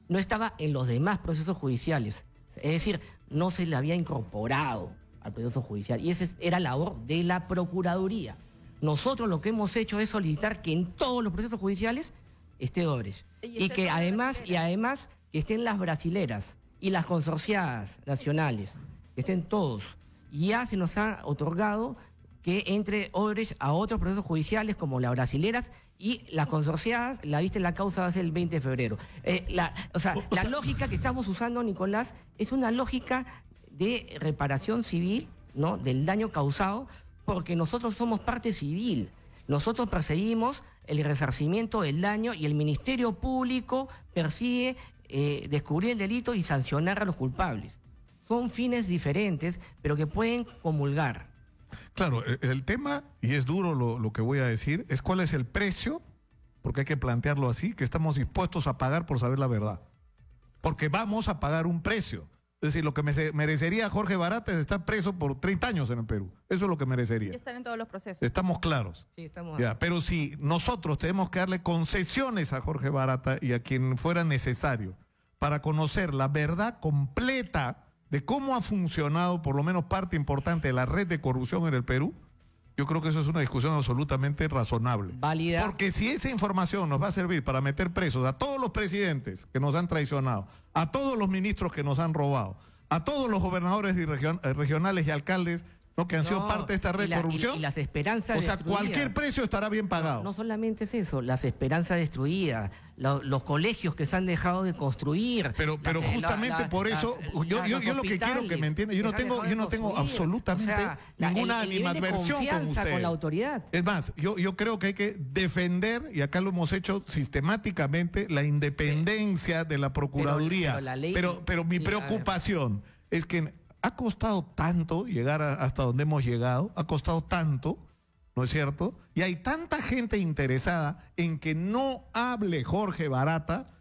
No estaba en los demás procesos judiciales. Es decir, no se le había incorporado al proceso judicial. Y esa era labor de la Procuraduría. Nosotros lo que hemos hecho es solicitar que en todos los procesos judiciales esté Odebrecht. Y que además que estén las brasileras y las consorciadas nacionales, que estén todos. Y ya se nos ha otorgado que entre Odebrecht a otros procesos judiciales como las brasileras y las consorciadas. La vista en la causa va a ser el 20 de febrero. La lógica que estamos usando, Nicolás, es una lógica de reparación civil, ¿no?, del daño causado, porque nosotros somos parte civil. Nosotros perseguimos el resarcimiento del daño y el Ministerio Público persigue descubrir el delito y sancionar a los culpables. Son fines diferentes, pero que pueden comulgar. Claro, el tema, y es duro lo que voy a decir, es cuál es el precio, porque hay que plantearlo así, que estamos dispuestos a pagar por saber la verdad. Porque vamos a pagar un precio. Es decir, lo que merecería Jorge Barata es estar preso por 30 años en el Perú. Eso es lo que merecería. Y estar en todos los procesos. Estamos claros. Sí, estamos. Ya, pero si nosotros tenemos que darle concesiones a Jorge Barata y a quien fuera necesario para conocer la verdad completa de cómo ha funcionado por lo menos parte importante de la red de corrupción en el Perú, yo creo que eso es una discusión absolutamente razonable. Válida. Porque si esa información nos va a servir para meter presos a todos los presidentes que nos han traicionado, a todos los ministros que nos han robado, a todos los gobernadores regionales y alcaldes, ¿no?, que han sido parte de esta red de corrupción. Y las esperanzas destruidas. Cualquier precio estará bien pagado. No solamente es eso, las esperanzas destruidas, los colegios que se han dejado de construir. Pero justamente por eso, yo lo que quiero que me entienda, yo no tengo absolutamente ninguna animadversión con usted. Con la autoridad. Es más, yo creo que hay que defender, y acá lo hemos hecho sistemáticamente, la independencia de la Procuraduría. Pero mi preocupación es que ha costado tanto llegar hasta donde hemos llegado, ha costado tanto, ¿no es cierto? Y hay tanta gente interesada en que no hable Jorge Barata,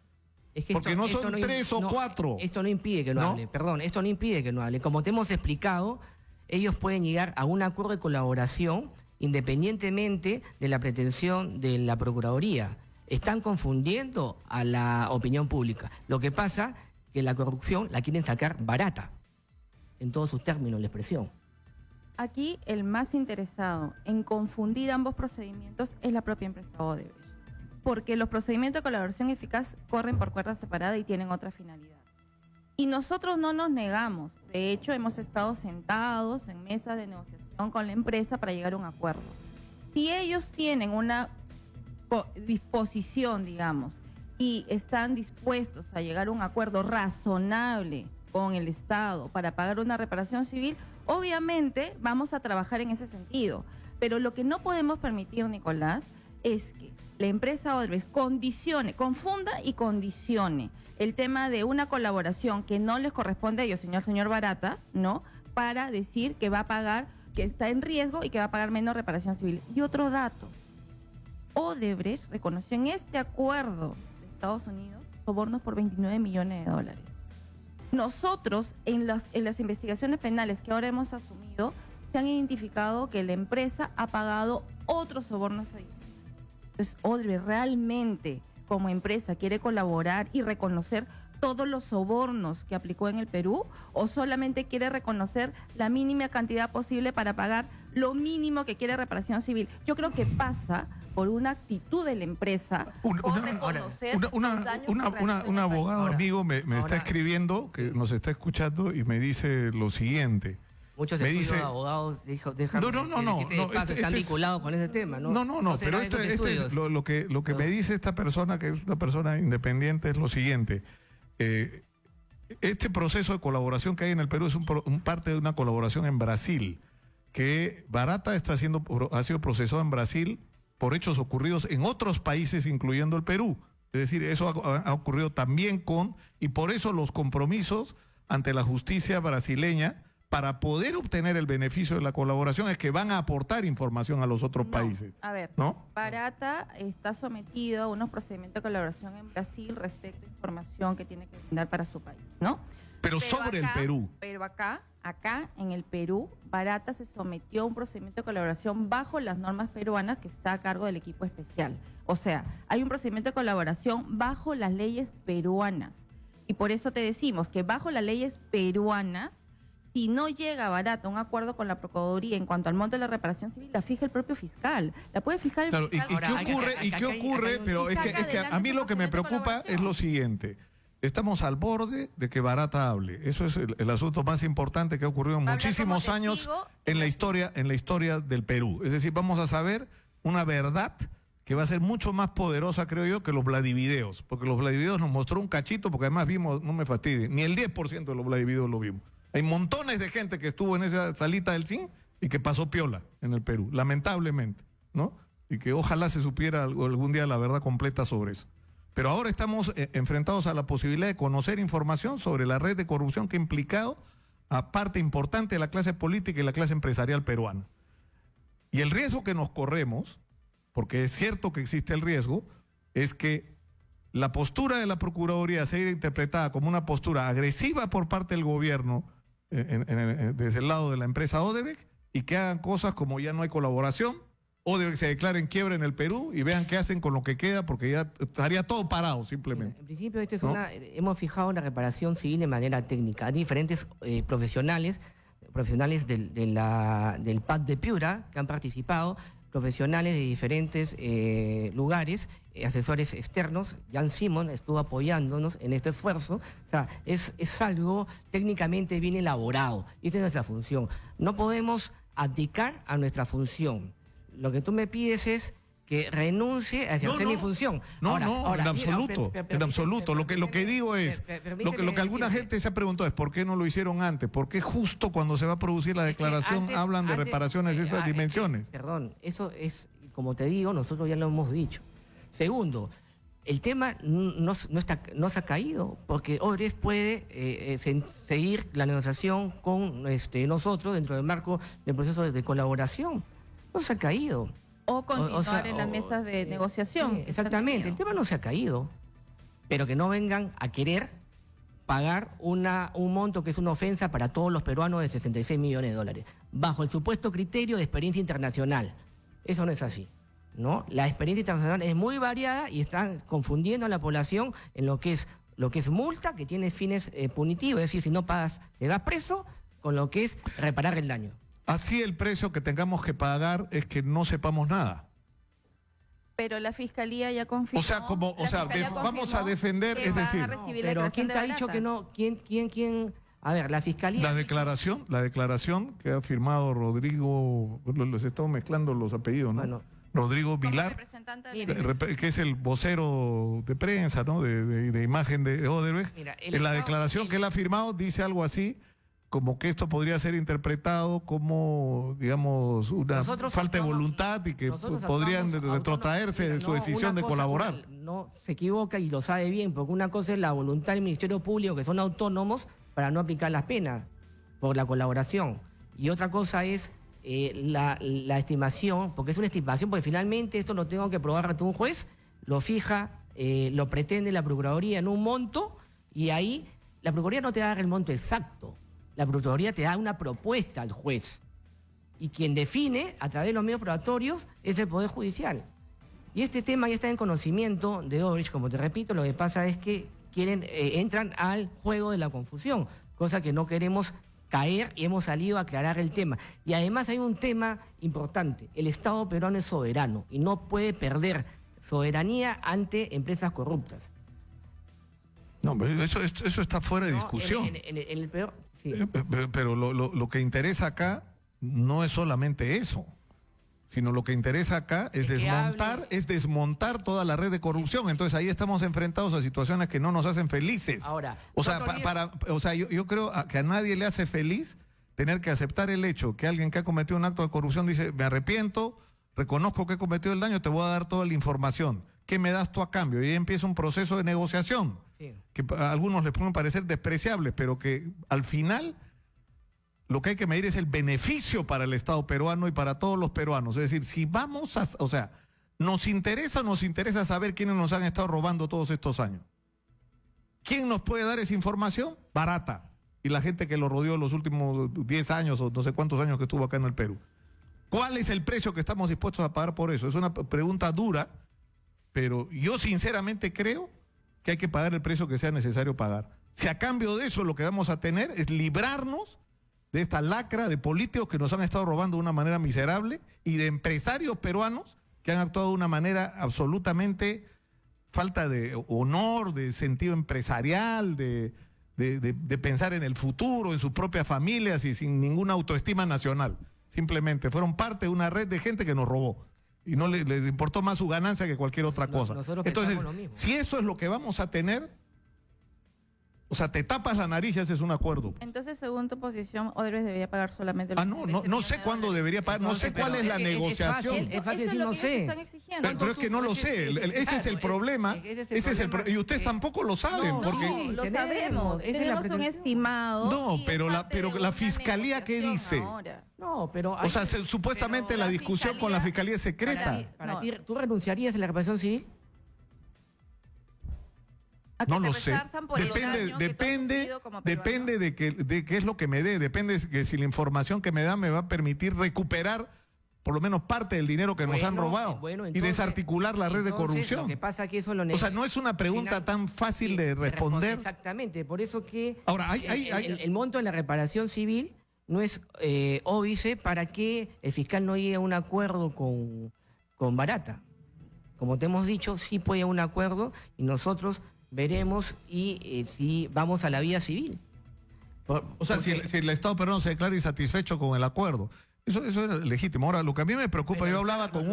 porque no son 3 o 4. Esto no impide que no hable, perdón, esto no impide que no hable. Como te hemos explicado, ellos pueden llegar a un acuerdo de colaboración independientemente de la pretensión de la Procuraduría. Están confundiendo a la opinión pública. Lo que pasa es que la corrupción la quieren sacar barata, en todos sus términos, la expresión. Aquí el más interesado en confundir ambos procedimientos es la propia empresa Odebrecht, porque los procedimientos de colaboración eficaz corren por cuerda separada y tienen otra finalidad. Y nosotros no nos negamos, de hecho hemos estado sentados en mesas de negociación con la empresa para llegar a un acuerdo. Si ellos tienen una disposición, digamos, y están dispuestos a llegar a un acuerdo razonable con el Estado para pagar una reparación civil, obviamente vamos a trabajar en ese sentido. Pero lo que no podemos permitir, Nicolás, es que la empresa Odebrecht confunda y condicione el tema de una colaboración que no les corresponde a ellos, señor Barata, ¿no?, para decir que va a pagar, que está en riesgo y que va a pagar menos reparación civil. Y otro dato, Odebrecht reconoció en este acuerdo de Estados Unidos sobornos por $29 millones. Nosotros, en las investigaciones penales que ahora hemos asumido, se han identificado que la empresa ha pagado otros sobornos adicionales. Entonces, Odebrecht realmente, como empresa, quiere colaborar y reconocer todos los sobornos que aplicó en el Perú, o solamente quiere reconocer la mínima cantidad posible para pagar lo mínimo que quiere reparación civil. Yo creo que pasa por una actitud de la empresa, por reconocer los daños un abogado amigo me está escribiendo, que nos está escuchando, y me dice lo siguiente. Muchos estudios de abogados están vinculados con ese tema, ¿no? No, pero lo que me dice esta persona, que es una persona independiente, es lo siguiente. Este proceso de colaboración que hay en el Perú es un parte de una colaboración en Brasil, que Barata ha sido procesado en Brasil por hechos ocurridos en otros países, incluyendo el Perú. Es decir, eso ha ocurrido también y por eso los compromisos ante la justicia brasileña para poder obtener el beneficio de la colaboración es que van a aportar información a los otros países. A ver, ¿no? Barata está sometido a unos procedimientos de colaboración en Brasil respecto a información que tiene que brindar para su país, ¿no? Pero sobre el Perú. Pero acá en el Perú, Barata se sometió a un procedimiento de colaboración bajo las normas peruanas que está a cargo del equipo especial. O sea, hay un procedimiento de colaboración bajo las leyes peruanas. Y por eso te decimos que bajo las leyes peruanas, si no llega Barata a un acuerdo con la Procuraduría en cuanto al monto de la reparación civil, la fija el propio fiscal. La puede fijar el claro, fiscal. ¿Y qué ocurre? Pero es que a mí lo que me preocupa es lo siguiente. Estamos al borde de que Barata hable. Eso es el asunto más importante que ha ocurrido en muchísimos años en la historia del Perú. Es decir, vamos a saber una verdad que va a ser mucho más poderosa, creo yo, que los Vladivideos. Porque los Vladivideos nos mostró un cachito, porque además vimos, no me fastidie, ni el 10% de los Vladivideos lo vimos. Hay montones de gente que estuvo en esa salita del CIN y que pasó piola en el Perú, lamentablemente, ¿no? Y que ojalá se supiera algún día la verdad completa sobre eso. Pero ahora estamos enfrentados a la posibilidad de conocer información sobre la red de corrupción que ha implicado a parte importante de la clase política y la clase empresarial peruana. Y el riesgo que nos corremos, porque es cierto que existe el riesgo, es que la postura de la Procuraduría sea interpretada como una postura agresiva por parte del gobierno desde el lado de la empresa Odebrecht y que hagan cosas como ya no hay colaboración, Odebrecht se declara en quiebra en el Perú y vean qué hacen con lo que queda porque ya estaría todo parado simplemente. En principio hemos fijado la reparación civil de manera técnica. Hay diferentes profesionales del PAD de Piura que han participado, profesionales de diferentes lugares, asesores externos. Jan Simon estuvo apoyándonos en este esfuerzo. O sea, es algo técnicamente bien elaborado. Esta es nuestra función. No podemos abdicar a nuestra función. Lo que tú me pides es que renuncie a ejercer mi función. En absoluto. Lo que digo es, lo que alguna gente se ha preguntado es ¿por qué no lo hicieron antes? ¿Por qué justo cuando se va a producir la declaración hablan de reparaciones de esas dimensiones? Perdón, eso es, como te digo, nosotros ya lo hemos dicho. Segundo, el tema no se ha caído, porque Odebrecht puede seguir la negociación con nosotros dentro del marco del proceso de colaboración. No se ha caído. O continuar en las mesas de negociación. Sí, exactamente, el tema no se ha caído, pero que no vengan a querer pagar un monto que es una ofensa para todos los peruanos de 66 millones de dólares, bajo el supuesto criterio de experiencia internacional. Eso no es así, ¿no? La experiencia internacional es muy variada y están confundiendo a la población en lo que es multa, que tiene fines punitivos, es decir, si no pagas, te das preso, con lo que es reparar el daño. Así el precio que tengamos que pagar es que no sepamos nada. Pero la Fiscalía ya confirmó... vamos a defender, es decir... Pero ¿quién te ha dicho que no? ¿Quién? A ver, la Fiscalía... La declaración que ha firmado Rodrigo... Les estamos mezclando los apellidos, ¿no? Bueno, Rodrigo Vilar, que es el vocero de prensa, ¿no? De imagen de Odebrecht. En la declaración que él ha firmado dice algo así... como que esto podría ser interpretado como, digamos, una falta de voluntad y que podrían retrotraerse de su decisión de colaborar. No se equivoca y lo sabe bien, porque una cosa es la voluntad del Ministerio Público, que son autónomos, para no aplicar las penas por la colaboración. Y otra cosa es la estimación, porque es una estimación, porque finalmente esto lo tengo que probar ante un juez, lo fija, lo pretende la Procuraduría en un monto, y ahí la Procuraduría no te da el monto exacto. La Procuraduría te da una propuesta al juez. Y quien define, a través de los medios probatorios, es el Poder Judicial. Y este tema ya está en conocimiento de Odebrecht, como te repito, lo que pasa es que entran al juego de la confusión, cosa que no queremos caer y hemos salido a aclarar el tema. Y además hay un tema importante, el Estado peruano es soberano y no puede perder soberanía ante empresas corruptas. No, eso está fuera de discusión. En el peor... Sí. Pero lo que interesa acá no es solamente eso, sino lo que interesa acá es desmontar toda la red de corrupción. Entonces ahí estamos enfrentados a situaciones que no nos hacen felices. Ahora, yo creo que a nadie le hace feliz tener que aceptar el hecho que alguien que ha cometido un acto de corrupción dice, me arrepiento, reconozco que he cometido el daño, te voy a dar toda la información. ¿qué me das tú a cambio? Y ahí empieza un proceso de negociación, que a algunos les pueden parecer despreciables, pero que al final lo que hay que medir es el beneficio para el Estado peruano y para todos los peruanos. Es decir, si vamos a... O sea, nos interesa saber quiénes nos han estado robando todos estos años. ¿Quién nos puede dar esa información? Barata. Y la gente que lo rodeó los últimos 10 años o no sé cuántos años que estuvo acá en el Perú. ¿Cuál es el precio que estamos dispuestos a pagar por eso? Es una pregunta dura, pero yo sinceramente creo que hay que pagar el precio que sea necesario pagar. Si a cambio de eso lo que vamos a tener es librarnos de esta lacra de políticos que nos han estado robando de una manera miserable y de empresarios peruanos que han actuado de una manera absolutamente falta de honor, de sentido empresarial, de pensar en el futuro, en sus propias familias y sin ninguna autoestima nacional. Simplemente fueron parte de una red de gente que nos robó y no les importó más su ganancia que cualquier otra cosa. Entonces, si eso es lo que vamos a tener, o sea, te tapas la nariz y haces un acuerdo. Entonces, según tu posición, Odebrecht debería pagar solamente... No sé cuándo debería pagar, no sé cuál es la negociación. Es fácil decir, no sé. Pero es que no lo sé, ese es el problema. Y ustedes tampoco lo saben. No, lo sabemos, tenemos un estimado. No, pero la Fiscalía, ¿qué dice? No, pero... O sea, supuestamente la discusión con la Fiscalía es secreta. Para ti, ¿tú renunciarías a la reparación civil? No lo sé. Depende de qué es lo que me dé. Depende de que si la información que me da me va a permitir recuperar por lo menos parte del dinero que nos han robado y desarticular la red de corrupción. Lo que pasa que eso o sea, no es una pregunta tan fácil de responder. Exactamente, por eso que ahora el monto de la reparación civil no es óbice para que el fiscal no llegue a un acuerdo con Barata. Como te hemos dicho, sí puede llegar a un acuerdo y nosotros veremos y si vamos a la vía civil. O sea, si el Estado peruano se declara insatisfecho con el acuerdo, eso es legítimo. Ahora, lo que a mí me preocupa, yo hablaba con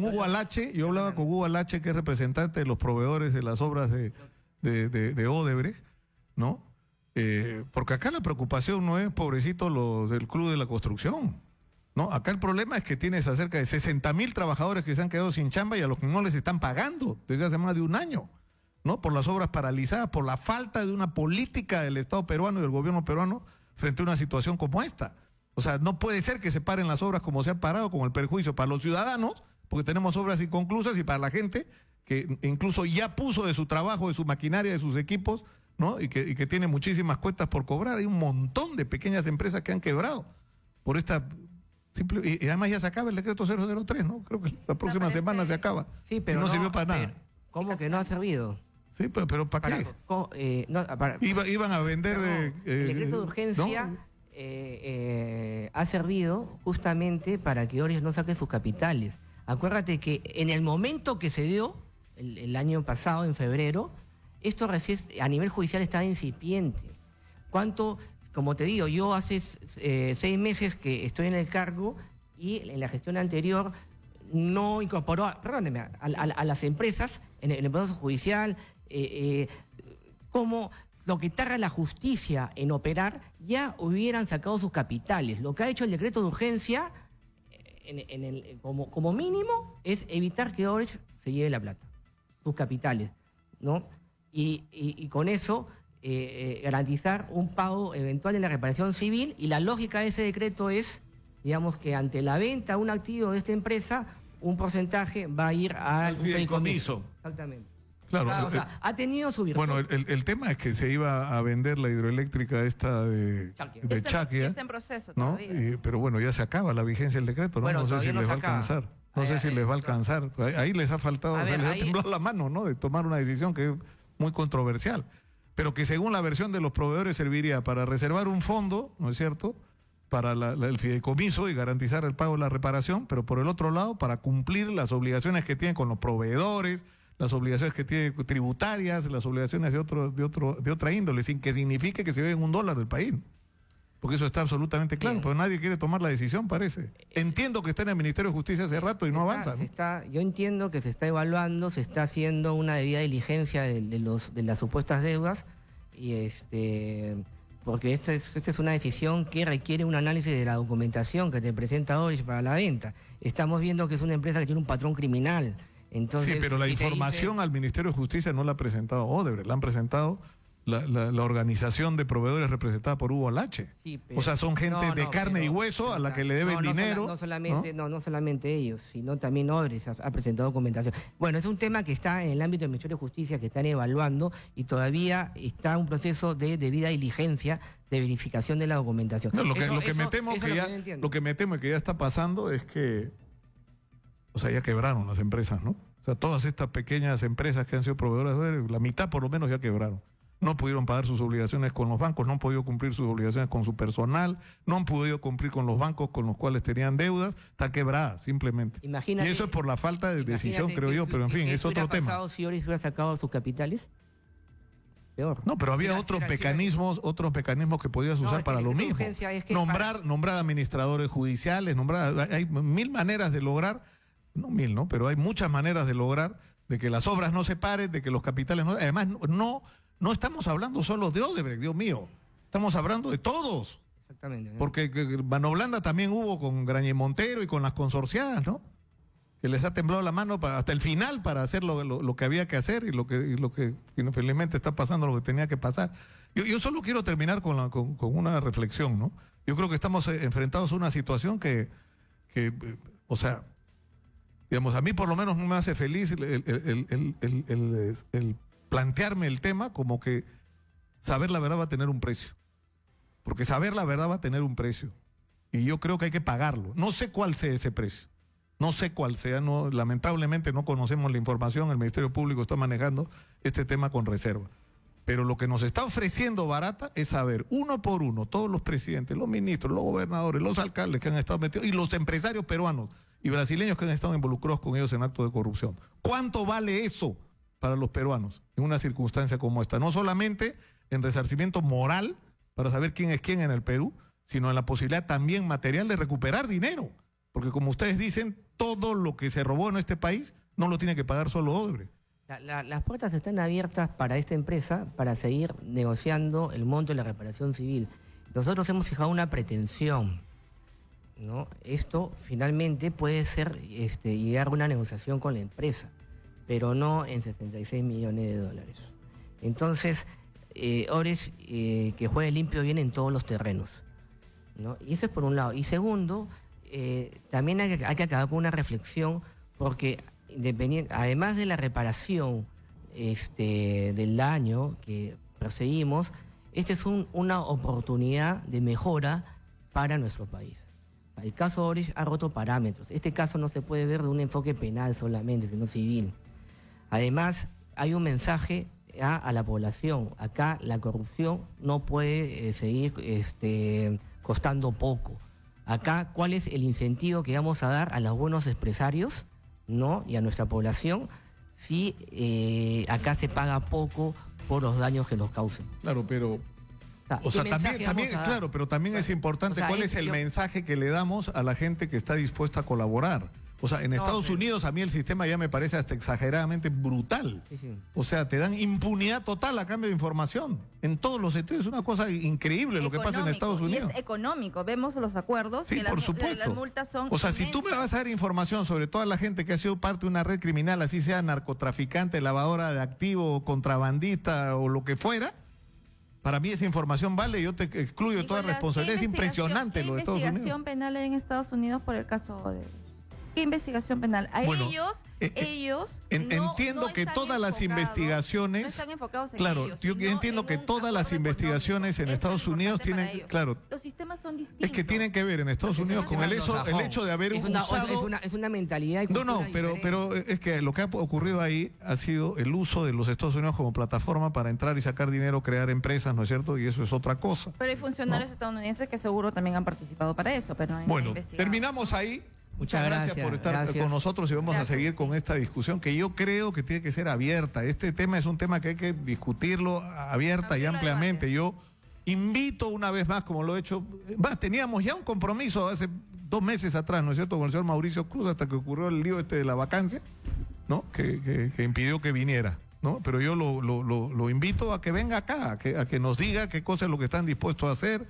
Hugo Alache, que es representante de los proveedores de las obras de Odebrecht, ¿no? Porque acá la preocupación no es, pobrecito, los del Club de la Construcción, ¿no? Acá el problema es que tienes a cerca de 60.000 trabajadores que se han quedado sin chamba y a los que no les están pagando desde hace más de un año, ¿no? Por las obras paralizadas, por la falta de una política del Estado peruano y del gobierno peruano frente a una situación como esta. O sea, no puede ser que se paren las obras como se han parado, con el perjuicio para los ciudadanos, porque tenemos obras inconclusas, y para la gente que incluso ya puso de su trabajo, de su maquinaria, de sus equipos, ¿no? Y que tiene muchísimas cuentas por cobrar. Hay un montón de pequeñas empresas que han quebrado por esta... y además ya se acaba el decreto 003, ¿no? Creo que la próxima semana se acaba. Sí, pero no sirvió para nada. ¿Cómo que no ha servido? Sí, pero ¿para qué? Iban a vender... el decreto de urgencia ha servido justamente para que Odebrecht no saque sus capitales. Acuérdate que en el momento que se dio, el año pasado, en febrero, esto recién a nivel judicial estaba incipiente. Como te digo, yo hace 6 meses que estoy en el cargo y en la gestión anterior no incorporó, a las empresas en el proceso judicial, como lo que tarda la justicia en operar, ya hubieran sacado sus capitales. Lo que ha hecho el decreto de urgencia, como mínimo, es evitar que Odebrecht se lleve la plata, sus capitales, ¿no? Y con eso garantizar un pago eventual de la reparación civil, y la lógica de ese decreto es, digamos, que ante la venta de un activo de esta empresa, un porcentaje va a ir al fideicomiso. Exactamente. Claro, o sea, ha tenido su virtud. Bueno, el tema es que se iba a vender la hidroeléctrica esta de Chaquia. Está en proceso ¿no? todavía. Pero bueno, ya se acaba la vigencia del decreto, ¿no? Bueno, no sé si les va a alcanzar. No sé si les va a alcanzar. Ahí les ha faltado, les ha temblado la mano, ¿no? De tomar una decisión que es muy controversial. Pero que según la versión de los proveedores serviría para reservar un fondo, ¿no es cierto?, para el fideicomiso y garantizar el pago de la reparación, pero por el otro lado, para cumplir las obligaciones que tienen con los proveedores, las obligaciones que tiene tributarias, las obligaciones de otra índole, sin que signifique que se lleven $1 del país. Porque eso está absolutamente claro, pero nadie quiere tomar la decisión, parece. Entiendo que está en el Ministerio de Justicia hace rato y no avanza, ¿no? Yo entiendo que se está evaluando, se está haciendo una debida diligencia de las supuestas deudas, y porque esta es una decisión que requiere un análisis de la documentación que te presenta Odebrecht para la venta. Estamos viendo que es una empresa que tiene un patrón criminal, Entonces, sí, pero la si te información dice- al Ministerio de Justicia no la ha presentado Odebrecht, la han presentado la organización de proveedores representada por Hugo Lache. Sí, pero- O sea, son gente de carne y hueso a la que le deben dinero. No solamente ellos, sino también Odebrecht ha presentado documentación. Bueno, es un tema que está en el ámbito del Ministerio de Justicia, que están evaluando y todavía está un proceso de debida diligencia de verificación de la documentación. No, lo que me temo eso que es ya, yo no entiendo. lo que me temo que ya está pasando es que, o sea, ya quebraron las empresas, ¿no? O sea, todas estas pequeñas empresas que han sido proveedoras de Odebrecht, la mitad por lo menos ya quebraron. No pudieron pagar sus obligaciones con los bancos, no han podido cumplir sus obligaciones con su personal, no han podido cumplir con los bancos con los cuales tenían deudas, está quebrada simplemente. Imagínate- y eso es por la falta de decisión, Imagínate creo yo, pero en fin, ¿qué es otro hubiera tema. pasado si Odebrecht hubiera sacado sus capitales? Peor. No, pero había Era- otros era- mecanismos que podías No, usar es que para lo la mismo. urgencia es que Nombrar administradores judiciales, hay 1000 maneras de lograr, no 1000, ¿no? Pero hay muchas maneras de lograr de que las obras no se paren, de que los capitales no. Además, no estamos hablando solo de Odebrecht, Dios mío. Estamos hablando de todos. Exactamente. ¿no? Porque mano blanda también hubo con Grañé Montero y con las consorciadas, ¿no? Que les ha temblado la mano hasta el final para hacer lo que había que hacer y lo que infelizmente está pasando, lo que tenía que pasar. Yo solo quiero terminar con una reflexión, ¿no? Yo creo que estamos enfrentados a una situación que o sea, digamos, a mí por lo menos no me hace feliz el plantearme el tema como que saber la verdad va a tener un precio. Porque saber la verdad va a tener un precio. Y yo creo que hay que pagarlo. No sé cuál sea ese precio. No sé cuál sea. Lamentablemente no conocemos la información. El Ministerio Público está manejando este tema con reserva. Pero lo que nos está ofreciendo Barata es saber, uno por uno, todos los presidentes, los ministros, los gobernadores, los alcaldes que han estado metidos y los empresarios peruanos y brasileños que han estado involucrados con ellos en actos de corrupción. ¿Cuánto vale eso para los peruanos en una circunstancia como esta? No solamente en resarcimiento moral para saber quién es quién en el Perú, sino en la posibilidad también material de recuperar dinero. Porque como ustedes dicen, todo lo que se robó en este país no lo tiene que pagar solo Odebrecht. Las puertas están abiertas para esta empresa para seguir negociando el monto de la reparación civil. Nosotros hemos fijado una pretensión, ¿no? Esto finalmente puede ser llegar a una negociación con la empresa, pero no en 66 millones de dólares. Entonces, Odebrecht que juegue limpio bien en todos los terrenos, ¿no? Y eso es por un lado. Y segundo, también hay que acabar con una reflexión, porque además de la reparación del daño que perseguimos, esta es una oportunidad de mejora para nuestro país. El caso Odebrecht ha roto parámetros. Este caso no se puede ver de un enfoque penal solamente, sino civil. Además, hay un mensaje a la población. Acá la corrupción no puede seguir costando poco. Acá, ¿cuál es el incentivo que vamos a dar a los buenos empresarios, ¿no? Y a nuestra población si acá se paga poco por los daños que nos causen? Claro, pero claro, pero también es importante cuál es el mensaje que le damos a la gente que está dispuesta a colaborar. O sea, en Estados Unidos a mí el sistema ya me parece hasta exageradamente brutal. Sí, sí. O sea, te dan impunidad total a cambio de información. En todos los sentidos. Es una cosa increíble lo que pasa en Estados Unidos. Y es económico. Vemos los acuerdos. Sí, que por las supuesto. multas son o sea, si tú me inmensas. vas a dar información sobre toda la gente que ha sido parte de una red criminal, así sea narcotraficante, lavadora de activos, contrabandista o lo que fuera, para mí esa información vale y yo te excluyo toda responsabilidad. Es impresionante lo de Estados Unidos. ¿Qué investigación penal hay en Estados Unidos por el caso de... ¿Qué investigación penal? Entiendo que todas las investigaciones... No están enfocados en claro, ellos, yo sino entiendo que en un todas las acuerdo investigaciones en económico. Estados Eso es Unidos importante tienen... para Claro, ellos. Los sistemas son distintos. es que tienen que ver en Estados Unidos con el hecho de haber usado... Es una mentalidad y No, pero es que lo que ha ocurrido ahí ha sido el uso de los Estados Unidos como plataforma para entrar y sacar dinero, crear empresas, ¿no es cierto? Y eso es otra cosa. Pero hay funcionarios estadounidenses que seguro también han participado para eso, pero no hay Bueno, investigado. terminamos ahí. Muchas gracias por estar con nosotros y vamos a seguir con esta discusión que yo creo que tiene que ser abierta. Este tema es un tema que hay que discutirlo abierta y ampliamente. Yo invito una vez más, como lo he hecho, teníamos ya un compromiso hace 2 meses atrás, ¿no es cierto?, con el señor Mauricio Cruz, hasta que ocurrió el lío de la vacancia, ¿no?, que impidió que viniera, ¿no? Pero yo lo invito a que venga acá, a que nos diga qué cosa es lo que están dispuestos a hacer,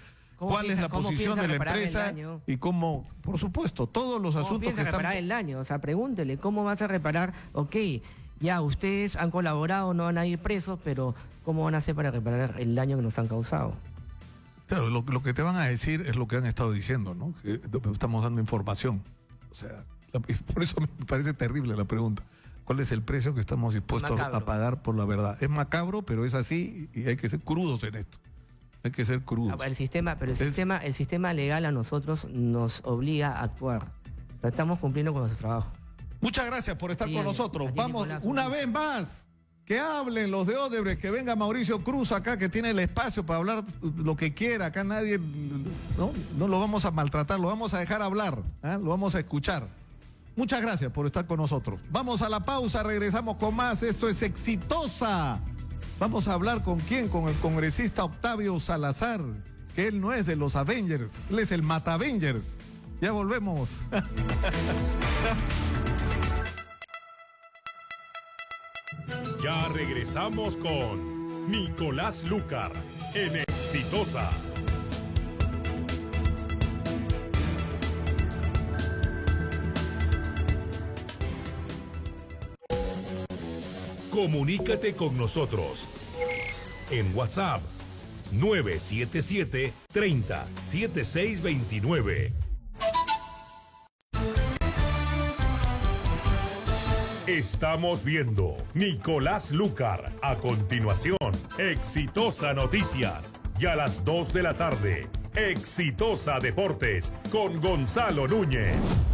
cuál es la cómo posición piensa de la reparar el empresa daño? y cómo, por supuesto, todos los ¿Cómo asuntos piensa que están... reparar el daño? O sea, pregúntele, ¿cómo vas a reparar? Ok, ya, ustedes han colaborado, no van a ir presos, pero ¿cómo van a hacer para reparar el daño que nos han causado? Claro, lo que te van a decir es lo que han estado diciendo, ¿no? Que estamos dando información. O sea, por eso me parece terrible la pregunta. ¿Cuál es el precio que estamos dispuestos a pagar por la verdad? Es macabro, pero es así y hay que ser crudos en esto. Hay que ser crudos. El sistema legal a nosotros nos obliga a actuar. Estamos cumpliendo con nuestro trabajo. Muchas gracias por estar con nosotros. Vamos, una vez más, que hablen los de Odebrecht, que venga Mauricio Cruz acá, que tiene el espacio para hablar lo que quiera. Acá nadie, no lo vamos a maltratar, lo vamos a dejar hablar, lo vamos a escuchar. Muchas gracias por estar con nosotros. Vamos a la pausa, regresamos con más. Esto es Exitosa. Vamos a hablar con quién, con el congresista Octavio Salazar, que él no es de los Avengers, él es el Mata Avengers. Ya volvemos. Ya regresamos con Nicolás Lucar en Exitosa. Comunícate con nosotros en WhatsApp 977 30 7629. Estamos viendo Nicolás Lucar. A continuación, Exitosa Noticias. Y a las 2 de la tarde, Exitosa Deportes con Gonzalo Núñez.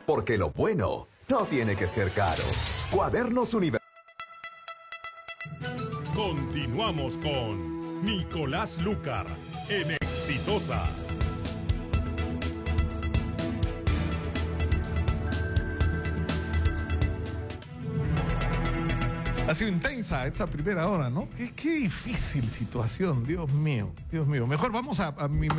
Porque lo bueno no tiene que ser caro. Cuadernos Universal. Continuamos con Nicolás Lucar en Exitosa. Ha sido intensa esta primera hora, ¿no? Qué difícil situación, Dios mío, Dios mío. Mejor vamos a mi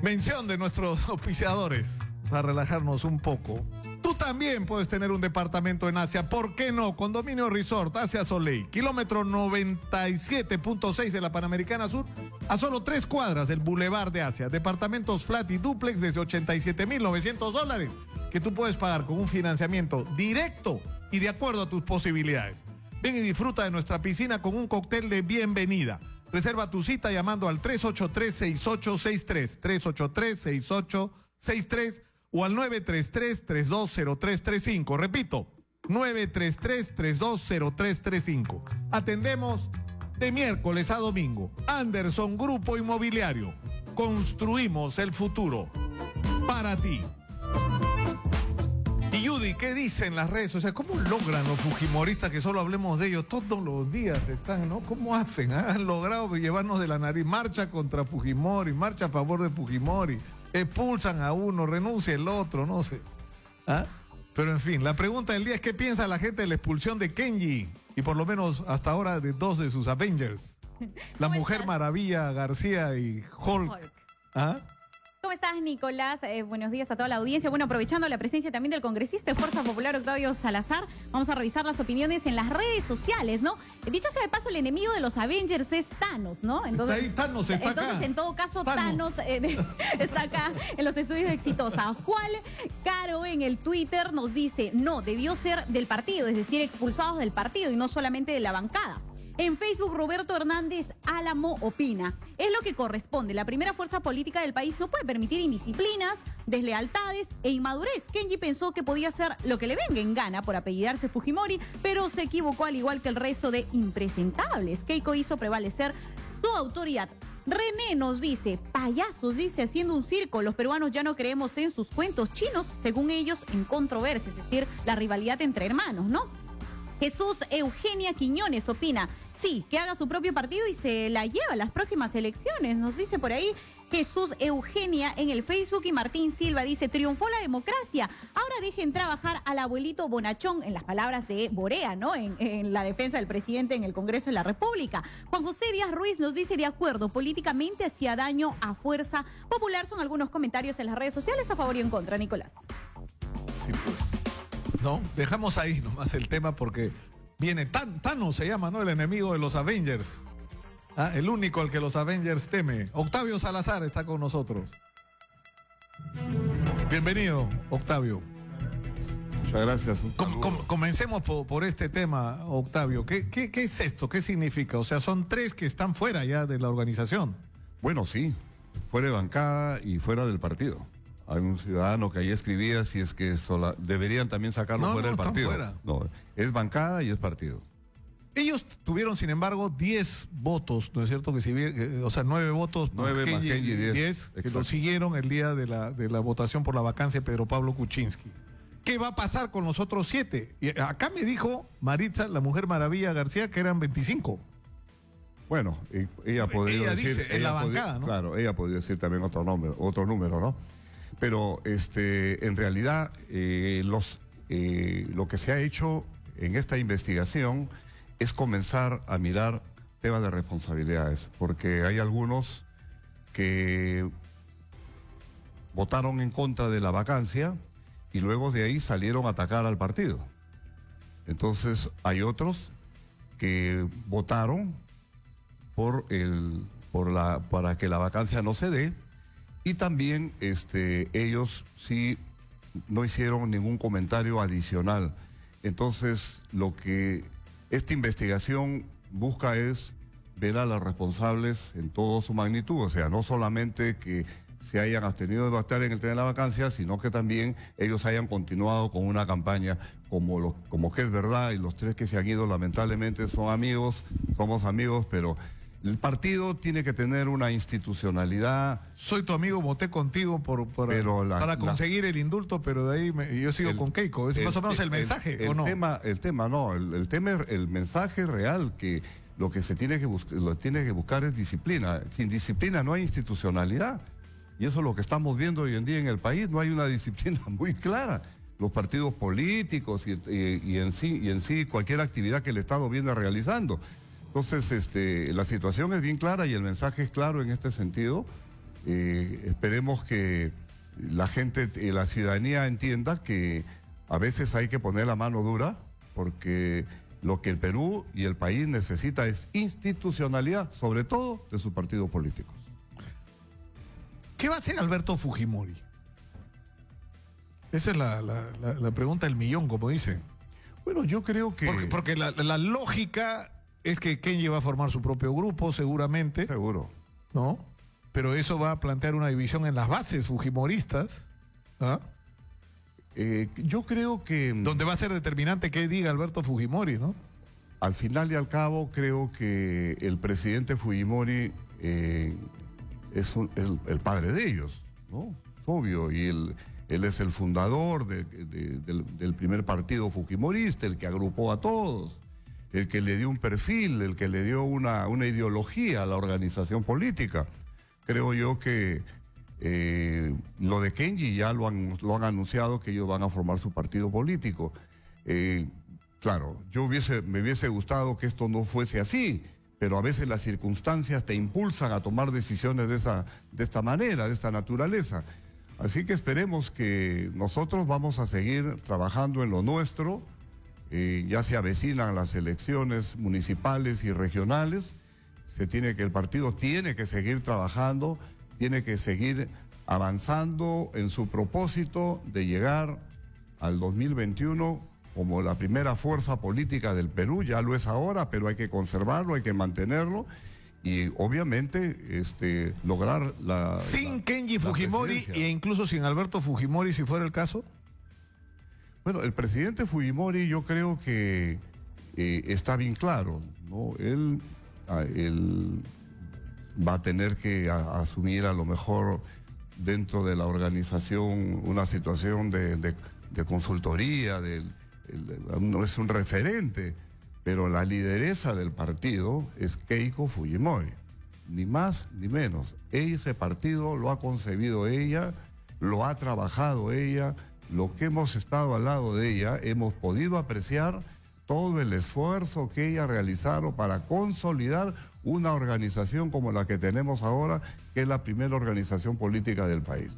mención de nuestros auspiciadores para relajarnos un poco. Tú también puedes tener un departamento en Asia, ¿por qué no? Condominio Resort Asia Soleil, kilómetro 97.6 de la Panamericana Sur, a solo 3 cuadras del Boulevard de Asia. Departamentos flat y duplex desde $87,900 que tú puedes pagar con un financiamiento directo y de acuerdo a tus posibilidades. Ven y disfruta de nuestra piscina con un cóctel de bienvenida. Reserva tu cita llamando al 383-6863, 383-6863 o al 933-320335. Repito, 933-320335. Atendemos de miércoles a domingo. Anderson Grupo Inmobiliario. Construimos el futuro para ti. Y Judy, ¿qué dicen las redes? O sea, ¿cómo logran los fujimoristas que solo hablemos de ellos todos los días? Están, ¿no? ¿Cómo hacen? Han logrado llevarnos de la nariz. Marcha contra Fujimori, marcha a favor de Fujimori. Expulsan a uno, renuncia el otro, no sé. Pero en fin, la pregunta del día es ¿qué piensa la gente de la expulsión de Kenji? Y por lo menos hasta ahora de 2 de sus Avengers. La Mujer Maravilla, García y Hulk. ¿Cómo estás, Nicolás? Buenos días a toda la audiencia. Bueno, aprovechando la presencia también del congresista de Fuerza Popular, Octavio Salazar, vamos a revisar las opiniones en las redes sociales, ¿no? Dicho sea de paso, el enemigo de los Avengers es Thanos, ¿no? Entonces, está ahí, Thanos está entonces acá. En todo caso, Thanos está acá en los estudios de Exitosa. Juan Caro en el Twitter nos dice, no, debió ser del partido, es decir, expulsados del partido y no solamente de la bancada. En Facebook, Roberto Hernández Álamo opina, es lo que corresponde. La primera fuerza política del país no puede permitir indisciplinas, deslealtades e inmadurez. Kenji pensó que podía hacer lo que le venga en gana por apellidarse Fujimori, pero se equivocó al igual que el resto de impresentables. Keiko hizo prevalecer su autoridad. René nos dice, payasos, dice, haciendo un circo. Los peruanos ya no creemos en sus cuentos chinos, según ellos, en controversia, es decir, la rivalidad entre hermanos, ¿no? Jesús Eugenia Quiñones opina, sí, que haga su propio partido y se la lleva a las próximas elecciones, nos dice por ahí Jesús Eugenia en el Facebook. Y Martín Silva dice, triunfó la democracia, ahora dejen trabajar al abuelito bonachón, en las palabras de Borea, ¿no? En la defensa del presidente en el Congreso de la República. Juan José Díaz Ruiz nos dice, de acuerdo, políticamente hacía daño a Fuerza Popular. Son algunos comentarios en las redes sociales a favor y en contra, Nicolás. Sí, pues. No, dejamos ahí nomás el tema porque Viene Thanos se llama, ¿no? El enemigo de los Avengers. Ah, el único al que los Avengers teme. Octavio Salazar está con nosotros. Bienvenido, Octavio. Muchas gracias. Comencemos por este tema, Octavio. ¿Qué es esto? ¿Qué significa? O sea, son 3 que están fuera ya de la organización. Bueno, sí, fuera de bancada y fuera del partido. Hay un ciudadano que ahí escribía si es que deberían también sacarlo fuera del partido. Fuera. No, es bancada y es partido. Ellos tuvieron, sin embargo, 10 votos, ¿no es cierto? Que si bien, o sea, 9 votos, 9 más Kenji, 10 que lo siguieron el día de la votación por la vacancia de Pedro Pablo Kuczynski. ¿Qué va a pasar con los otros 7? Y acá me dijo Maritza, la Mujer Maravilla García, que eran 25. Bueno, ella podría decir... Dice, en la bancada, ¿no? Claro, ella podría decir también otro número, ¿no? Pero en realidad lo que se ha hecho en esta investigación es comenzar a mirar temas de responsabilidades, porque hay algunos que votaron en contra de la vacancia y luego de ahí salieron a atacar al partido. Entonces hay otros que votaron para que la vacancia no se dé, y también ellos sí no hicieron ningún comentario adicional. Entonces lo que esta investigación busca es ver a los responsables en toda su magnitud, o sea, no solamente que se hayan abstenido de votar en el tren de la vacancia, sino que también ellos hayan continuado con una campaña como que es verdad, y los 3 que se han ido lamentablemente son amigos, somos amigos, pero el partido tiene que tener una institucionalidad. Soy tu amigo, voté contigo para conseguir el indulto, pero de ahí yo sigo con Keiko. Es más o menos el mensaje, ¿o no? El mensaje real, que lo que se tiene que buscar es disciplina. Sin disciplina no hay institucionalidad. Y eso es lo que estamos viendo hoy en día en el país. No hay una disciplina muy clara. Los partidos políticos y en sí cualquier actividad que el Estado viene realizando. Entonces, la situación es bien clara y el mensaje es claro en este sentido. Esperemos que la gente, la ciudadanía entienda que a veces hay que poner la mano dura, porque lo que el Perú y el país necesita es institucionalidad, sobre todo de sus partidos políticos. ¿Qué va a hacer Alberto Fujimori? Esa es la pregunta del millón, como dicen. Bueno, yo creo que... Porque la lógica es que Kenji va a formar su propio grupo, seguramente. Seguro. ¿No? Pero eso va a plantear una división en las bases fujimoristas. ¿Ah? Yo creo que... Donde va a ser determinante qué diga Alberto Fujimori, ¿no? Al final y al cabo, creo que el presidente Fujimori es el padre de ellos, ¿no? Es obvio, y él es el fundador del primer partido fujimorista, el que agrupó a todos, el que le dio un perfil, el que le dio una ideología a la organización política. Creo yo que lo de Kenji ya lo han anunciado, que ellos van a formar su partido político. Claro, me hubiese gustado que esto no fuese así, pero a veces las circunstancias te impulsan a tomar decisiones de esta manera, de esta naturaleza. Así que esperemos que nosotros vamos a seguir trabajando en lo nuestro. Ya se avecinan las elecciones municipales y regionales. El partido tiene que seguir trabajando, tiene que seguir avanzando en su propósito de llegar al 2021 como la primera fuerza política del Perú. Ya lo es ahora, pero hay que conservarlo, hay que mantenerlo y obviamente lograr sin Kenji Fujimori e incluso sin Alberto Fujimori, si fuera el caso. Bueno, el presidente Fujimori yo creo que está bien claro, ¿no? Él va a tener que asumir a lo mejor dentro de la organización una situación de consultoría, no es un referente, pero la lideresa del partido es Keiko Fujimori, ni más ni menos. Ese partido lo ha concebido ella, lo ha trabajado ella. Lo que hemos estado al lado de ella, hemos podido apreciar todo el esfuerzo que ella realizaron para consolidar una organización como la que tenemos ahora, que es la primera organización política del país.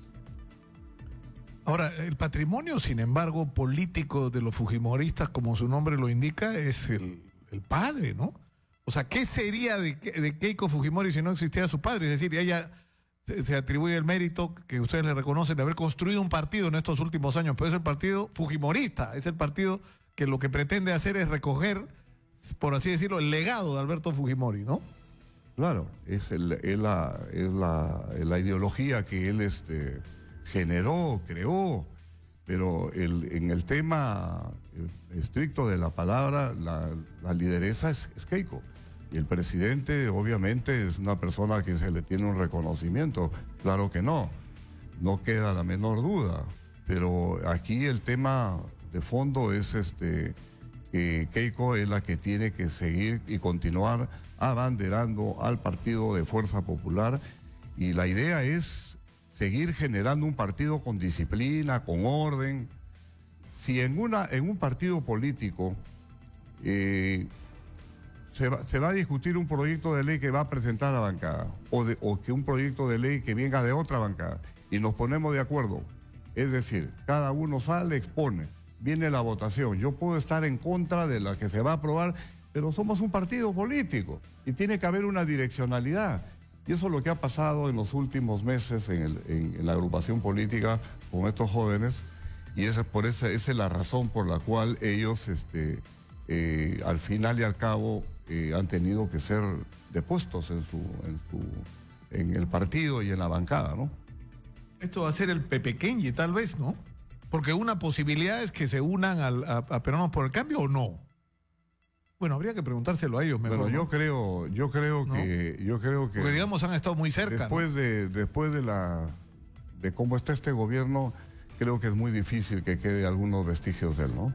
Ahora, el patrimonio, sin embargo, político de los fujimoristas, como su nombre lo indica, es el padre, ¿no? O sea, ¿qué sería de Keiko Fujimori si no existiera su padre? Es decir, ella se atribuye el mérito que ustedes le reconocen de haber construido un partido en estos últimos años, pero es el partido fujimorista, es el partido que lo que pretende hacer es recoger, por así decirlo, el legado de Alberto Fujimori, ¿no? Claro, es la ideología que él generó, creó, pero en el tema estricto de la palabra, la lideresa es Keiko. Y el presidente, obviamente, es una persona que se le tiene un reconocimiento. Claro que no queda la menor duda. Pero aquí el tema de fondo es que Keiko es la que tiene que seguir y continuar abanderando al partido de Fuerza Popular. Y la idea es seguir generando un partido con disciplina, con orden. Si en un partido político se va a discutir un proyecto de ley que va a presentar la bancada o que un proyecto de ley que venga de otra bancada y nos ponemos de acuerdo, es decir, cada uno sale, expone, viene la votación, yo puedo estar en contra de la que se va a aprobar, pero somos un partido político y tiene que haber una direccionalidad. Y eso es lo que ha pasado en los últimos meses en la agrupación política con estos jóvenes, y esa es la razón por la cual ellos al final y al cabo han tenido que ser depuestos en el partido y en la bancada, ¿no? Esto va a ser el pepequeño tal vez, ¿no? Porque una posibilidad es que se unan a Peruanos por el Cambio, ¿o no? Bueno, habría que preguntárselo a ellos mejor. Bueno, ¿no? yo creo que porque digamos han estado muy cerca. Después ¿no? de cómo está este gobierno, creo que es muy difícil que quede algunos vestigios de él, ¿no?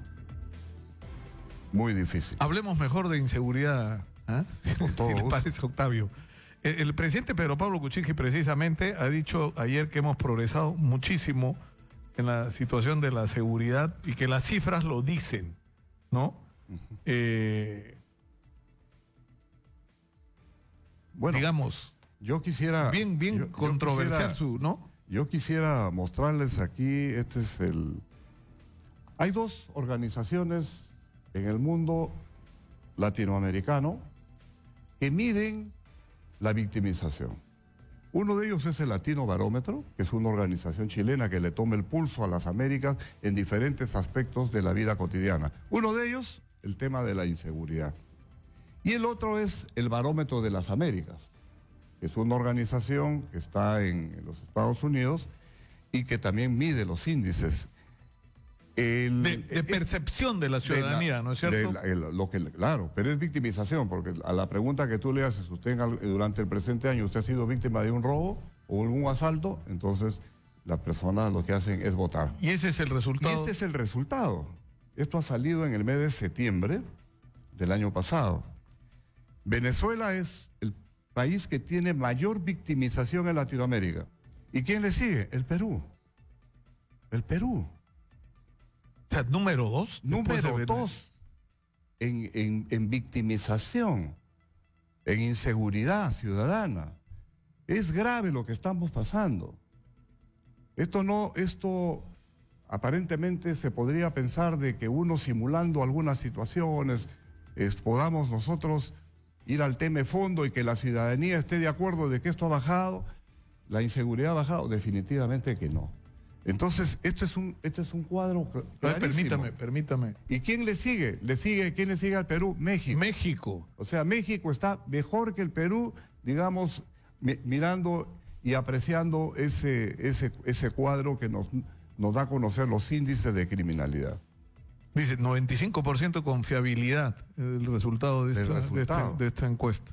Muy difícil. Hablemos mejor de inseguridad, ¿eh? Si le parece, Octavio. El presidente Pedro Pablo Kuczynski precisamente ha dicho ayer que hemos progresado muchísimo en la situación de la seguridad y que las cifras lo dicen, ¿no? Bueno, digamos, yo quisiera... Bien controversial ¿no? Yo quisiera mostrarles aquí, hay dos organizaciones en el mundo latinoamericano que miden la victimización. Uno de ellos es el Latino Barómetro, que es una organización chilena que le toma el pulso a las Américas en diferentes aspectos de la vida cotidiana. Uno de ellos, el tema de la inseguridad. Y el otro es el Barómetro de las Américas, que es una organización que está en los Estados Unidos y que también mide los índices. De percepción de la ciudadanía, ¿no es cierto? Claro, pero es victimización, porque a la pregunta que tú le haces, usted durante el presente año, ¿usted ha sido víctima de un robo o algún asalto? Entonces, las personas lo que hacen es votar. Y ese es el resultado. Y este es el resultado. Esto ha salido en el mes de septiembre del año pasado. Venezuela es el país que tiene mayor victimización en Latinoamérica. ¿Y quién le sigue? El Perú. El Perú. O sea, número 2. Número 2 en victimización, en inseguridad ciudadana. Es grave lo que estamos pasando. Esto aparentemente se podría pensar de que uno simulando algunas situaciones podamos nosotros ir al tema de fondo y que la ciudadanía esté de acuerdo de que esto ha bajado. ¿La inseguridad ha bajado? Definitivamente que no. Entonces, este es un cuadro clarísimo. Permítame. ¿Y quién le sigue? ¿Quién le sigue al Perú? México. O sea, México está mejor que el Perú, digamos, mirando y apreciando ese cuadro que nos da a conocer los índices de criminalidad. Dice 95% confiabilidad el resultado de esta encuesta.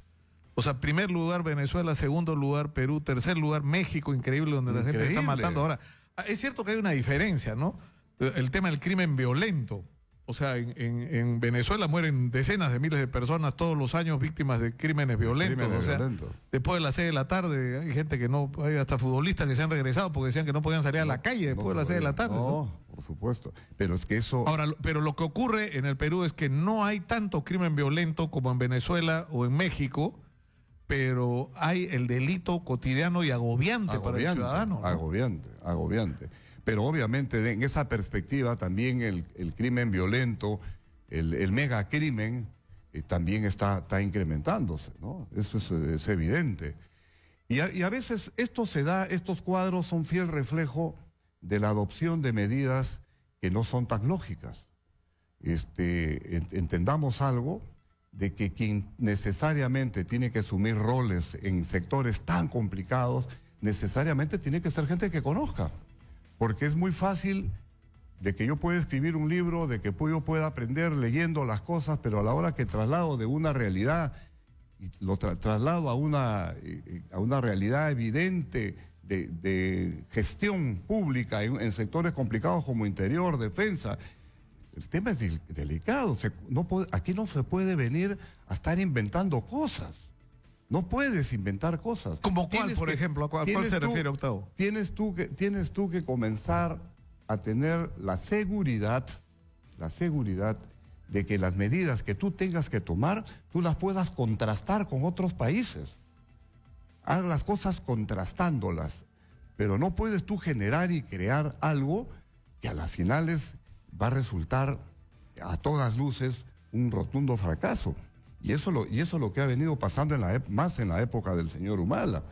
O sea, primer lugar Venezuela, segundo lugar Perú, tercer lugar México, increíble, donde la gente está matando. Ahora, es cierto que hay una diferencia, ¿no? El tema del crimen violento. O sea, en Venezuela mueren decenas de miles de personas todos los años víctimas de crímenes violentos. Después de las 6 de la tarde hay gente que no, hay hasta futbolistas que se han regresado porque decían que no podían salir a la calle después de las 6 de la tarde. No, por supuesto. Pero es que eso... Ahora, pero lo que ocurre en el Perú es que no hay tanto crimen violento como en Venezuela o en México, pero hay el delito cotidiano y agobiante para el ciudadano, ¿no? Agobiante. Pero obviamente en esa perspectiva también el crimen violento, el megacrimen, también está incrementándose, ¿no? Eso es evidente. Y a veces esto se da, estos cuadros son fiel reflejo de la adopción de medidas que no son tan lógicas. Entendamos algo de que quien necesariamente tiene que asumir roles en sectores tan complicados, necesariamente tiene que ser gente que conozca. Porque es muy fácil de que yo pueda escribir un libro, de que yo pueda aprender leyendo las cosas, pero a la hora que traslado de una realidad, y lo traslado a una realidad evidente de gestión pública en sectores complicados como interior, defensa, el tema es delicado. Aquí no se puede venir a estar inventando cosas. No puedes inventar cosas. ¿Como cuál, por ejemplo? ¿A cuál se refiere, Octavo? Tienes tú que comenzar a tener la seguridad de que las medidas que tú tengas que tomar, tú las puedas contrastar con otros países. Haz las cosas contrastándolas, pero no puedes tú generar y crear algo que a las finales va a resultar a todas luces un rotundo fracaso. Y eso es lo que ha venido pasando más en la época del señor Humala.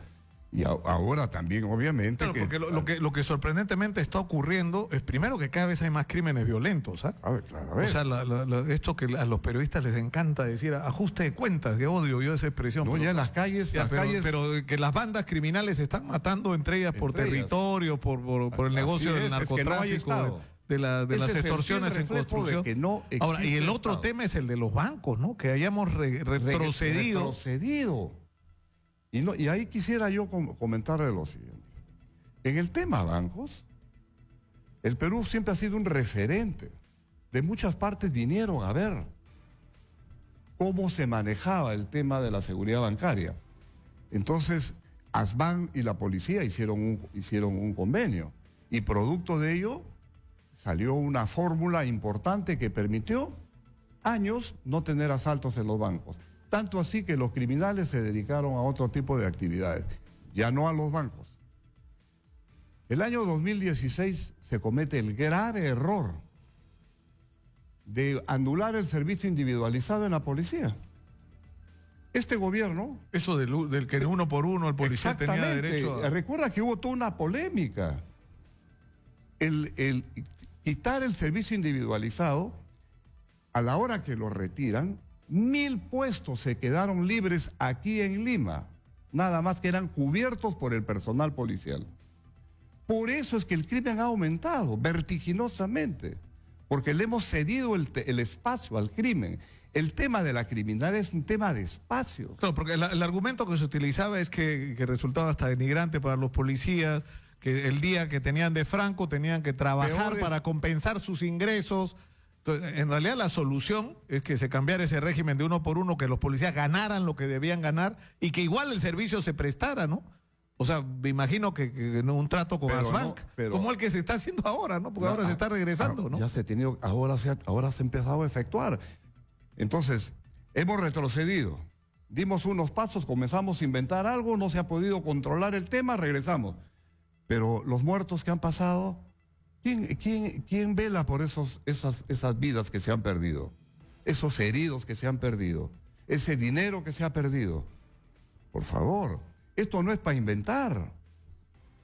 Y ahora también, obviamente... Claro, porque lo que sorprendentemente está ocurriendo es, primero, que cada vez hay más crímenes violentos, ¿ah? Claro, o sea, esto que a los periodistas les encanta decir, ajuste de cuentas, que odio yo esa expresión. No, pero, ya en las calles... pero que las bandas criminales se están matando entre ellas por territorio, por el negocio del narcotráfico, de las extorsiones en construcción. Ahora, y el otro tema es el de los bancos, ¿no? Que hayamos retrocedido. Y ahí quisiera yo comentarle lo siguiente. En el tema bancos, el Perú siempre ha sido un referente. De muchas partes vinieron a ver cómo se manejaba el tema de la seguridad bancaria. Entonces, ASBAN y la policía hicieron un convenio. Y producto de ello salió una fórmula importante que permitió años no tener asaltos en los bancos. Tanto así que los criminales se dedicaron a otro tipo de actividades, ya no a los bancos. El año 2016 se comete el grave error de anular el servicio individualizado en la policía. Este gobierno... Eso del que uno por uno el policía tenía derecho a... Recuerda que hubo toda una polémica. El quitar el servicio individualizado, a la hora que lo retiran, 1000 puestos se quedaron libres aquí en Lima, nada más que eran cubiertos por el personal policial. Por eso es que el crimen ha aumentado vertiginosamente, porque le hemos cedido el espacio al crimen. El tema de la criminalidad es un tema de espacio. Claro, porque el argumento que se utilizaba es que resultaba hasta denigrante para los policías, que el día que tenían de Franco tenían que trabajar para compensar sus ingresos. Entonces, en realidad la solución es que se cambiara ese régimen de uno por uno, que los policías ganaran lo que debían ganar y que igual el servicio se prestara, ¿no? O sea, me imagino que un trato con Asbank, como el que se está haciendo ahora, ¿no? Porque ahora se está regresando, ¿no? Ya se ha tenido, ahora se ha empezado a efectuar. Entonces, hemos retrocedido. Dimos unos pasos, comenzamos a inventar algo, no se ha podido controlar el tema, regresamos. Pero los muertos que han pasado, ¿quién vela por esas vidas que se han perdido? Esos heridos que se han perdido, ese dinero que se ha perdido. Por favor, esto no es para inventar.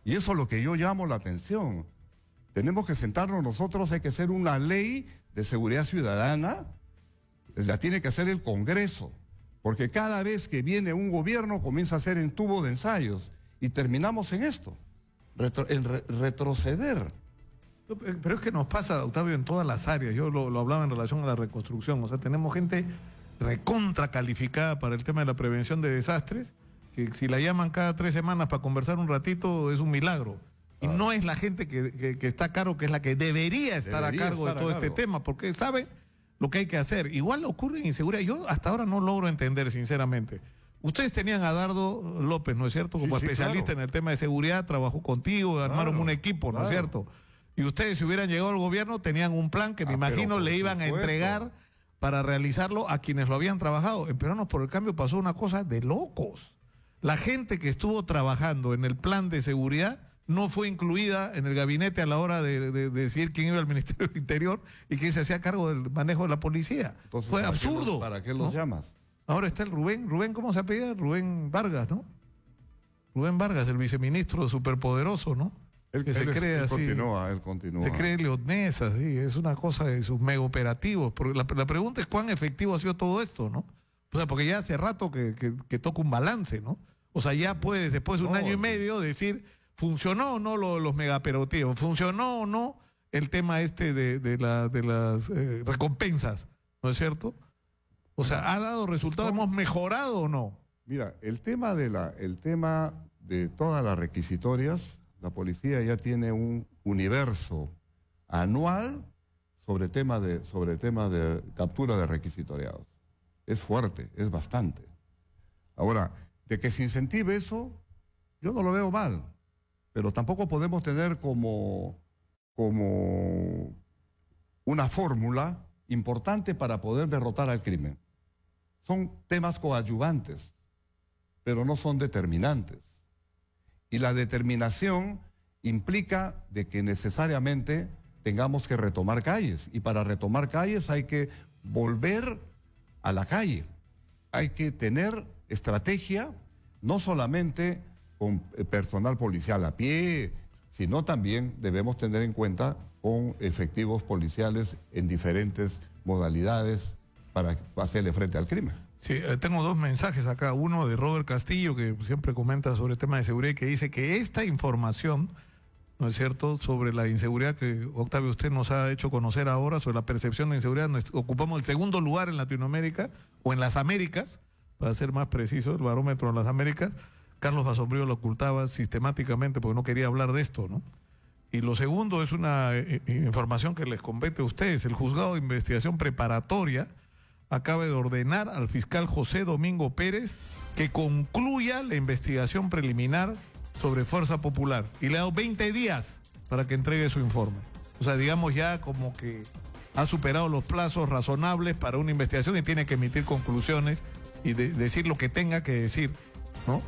Y eso es lo que yo llamo la atención. Tenemos que sentarnos nosotros, hay que hacer una ley de seguridad ciudadana, la tiene que hacer el Congreso, porque cada vez que viene un gobierno comienza a hacer en tubo de ensayos y terminamos en esto. Retroceder. Pero es que nos pasa, Octavio, en todas las áreas. Yo lo hablaba en relación a la reconstrucción. O sea, tenemos gente recontra calificada para el tema de la prevención de desastres, que si la llaman cada 3 semanas para conversar un ratito es un milagro. Y no es la gente que está a cargo, que es la que debería estar a cargo de todo este tema, porque sabe lo que hay que hacer. Igual ocurre en inseguridad. Yo hasta ahora no logro entender, sinceramente. Ustedes tenían a Dardo López, ¿no es cierto? Como especialista en el tema de seguridad, trabajó contigo, armaron un equipo, ¿no es cierto? Y ustedes, si hubieran llegado al gobierno, tenían un plan que me imagino le iban a entregar para realizarlo a quienes lo habían trabajado. En Peruanos por el Cambio pasó una cosa de locos. La gente que estuvo trabajando en el plan de seguridad no fue incluida en el gabinete a la hora de decidir quién iba al Ministerio del Interior y quién se hacía cargo del manejo de la policía. Entonces, fue absurdo. ¿Para qué los llamas? Ahora está el Rubén, ¿cómo se apellida? Rubén Vargas, ¿no? Rubén Vargas, el viceministro superpoderoso, ¿no? Él continúa. Se cree leonesa, sí, es una cosa de sus mega operativos. Porque la pregunta es cuán efectivo ha sido todo esto, ¿no? O sea, porque ya hace rato que toca un balance, ¿no? O sea, ya puedes, después de un año y medio, decir, ¿funcionó o no los megaoperativos? ¿Funcionó o no el tema de las recompensas? ¿No es cierto? O sea, ¿ha dado resultados? ¿Hemos mejorado o no? Mira, el tema de todas las requisitorias, la policía ya tiene un universo anual sobre tema de captura de requisitoriados. Es fuerte, es bastante. Ahora, de que se incentive eso, yo no lo veo mal, pero tampoco podemos tener como una fórmula importante para poder derrotar al crimen. Son temas coadyuvantes, pero no son determinantes. Y la determinación implica de que necesariamente tengamos que retomar calles. Y para retomar calles hay que volver a la calle. Hay que tener estrategia, no solamente con personal policial a pie, sino también debemos tener en cuenta con efectivos policiales en diferentes modalidades para hacerle frente al crimen. Sí, tengo dos mensajes acá. Uno de Robert Castillo, que siempre comenta sobre el tema de seguridad y que dice que esta información, ¿no es cierto?, sobre la inseguridad que, Octavio, usted nos ha hecho conocer ahora, sobre la percepción de inseguridad, ocupamos el segundo lugar en Latinoamérica, o en las Américas, para ser más preciso, el barómetro de las Américas. Carlos Basombrío lo ocultaba sistemáticamente porque no quería hablar de esto, ¿no? Y lo segundo es una información que les compete a ustedes. El juzgado de investigación preparatoria acaba de ordenar al fiscal José Domingo Pérez que concluya la investigación preliminar sobre Fuerza Popular. Y le ha dado 20 días para que entregue su informe. O sea, digamos ya como que ha superado los plazos razonables para una investigación y tiene que emitir conclusiones y decir lo que tenga que decir, ¿no?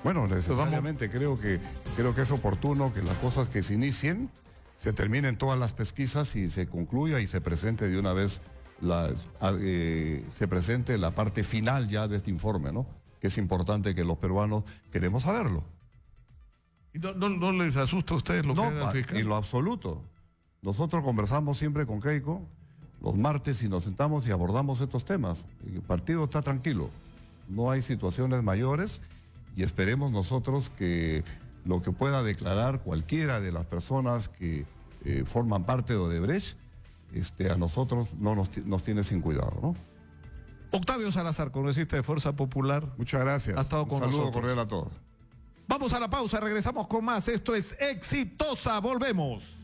Bueno, necesariamente creo que es oportuno que las cosas que se inicien, se terminen todas las pesquisas y se concluya y se presente de una vez se presente la parte final ya de este informe, ¿no? Que es importante que los peruanos queremos saberlo. ¿Y no les asusta a ustedes lo que haga el fiscal? En lo absoluto. Nosotros conversamos siempre con Keiko los martes y nos sentamos y abordamos estos temas. El partido está tranquilo, no hay situaciones mayores y esperemos nosotros que lo que pueda declarar cualquiera de las personas que forman parte de Odebrecht, a nosotros no nos tiene sin cuidado, ¿no? Octavio Salazar, congresista de Fuerza Popular. Muchas gracias. Ha estado con nosotros. Un saludo cordial a todos. Vamos a la pausa, regresamos con más. Esto es Exitosa, volvemos.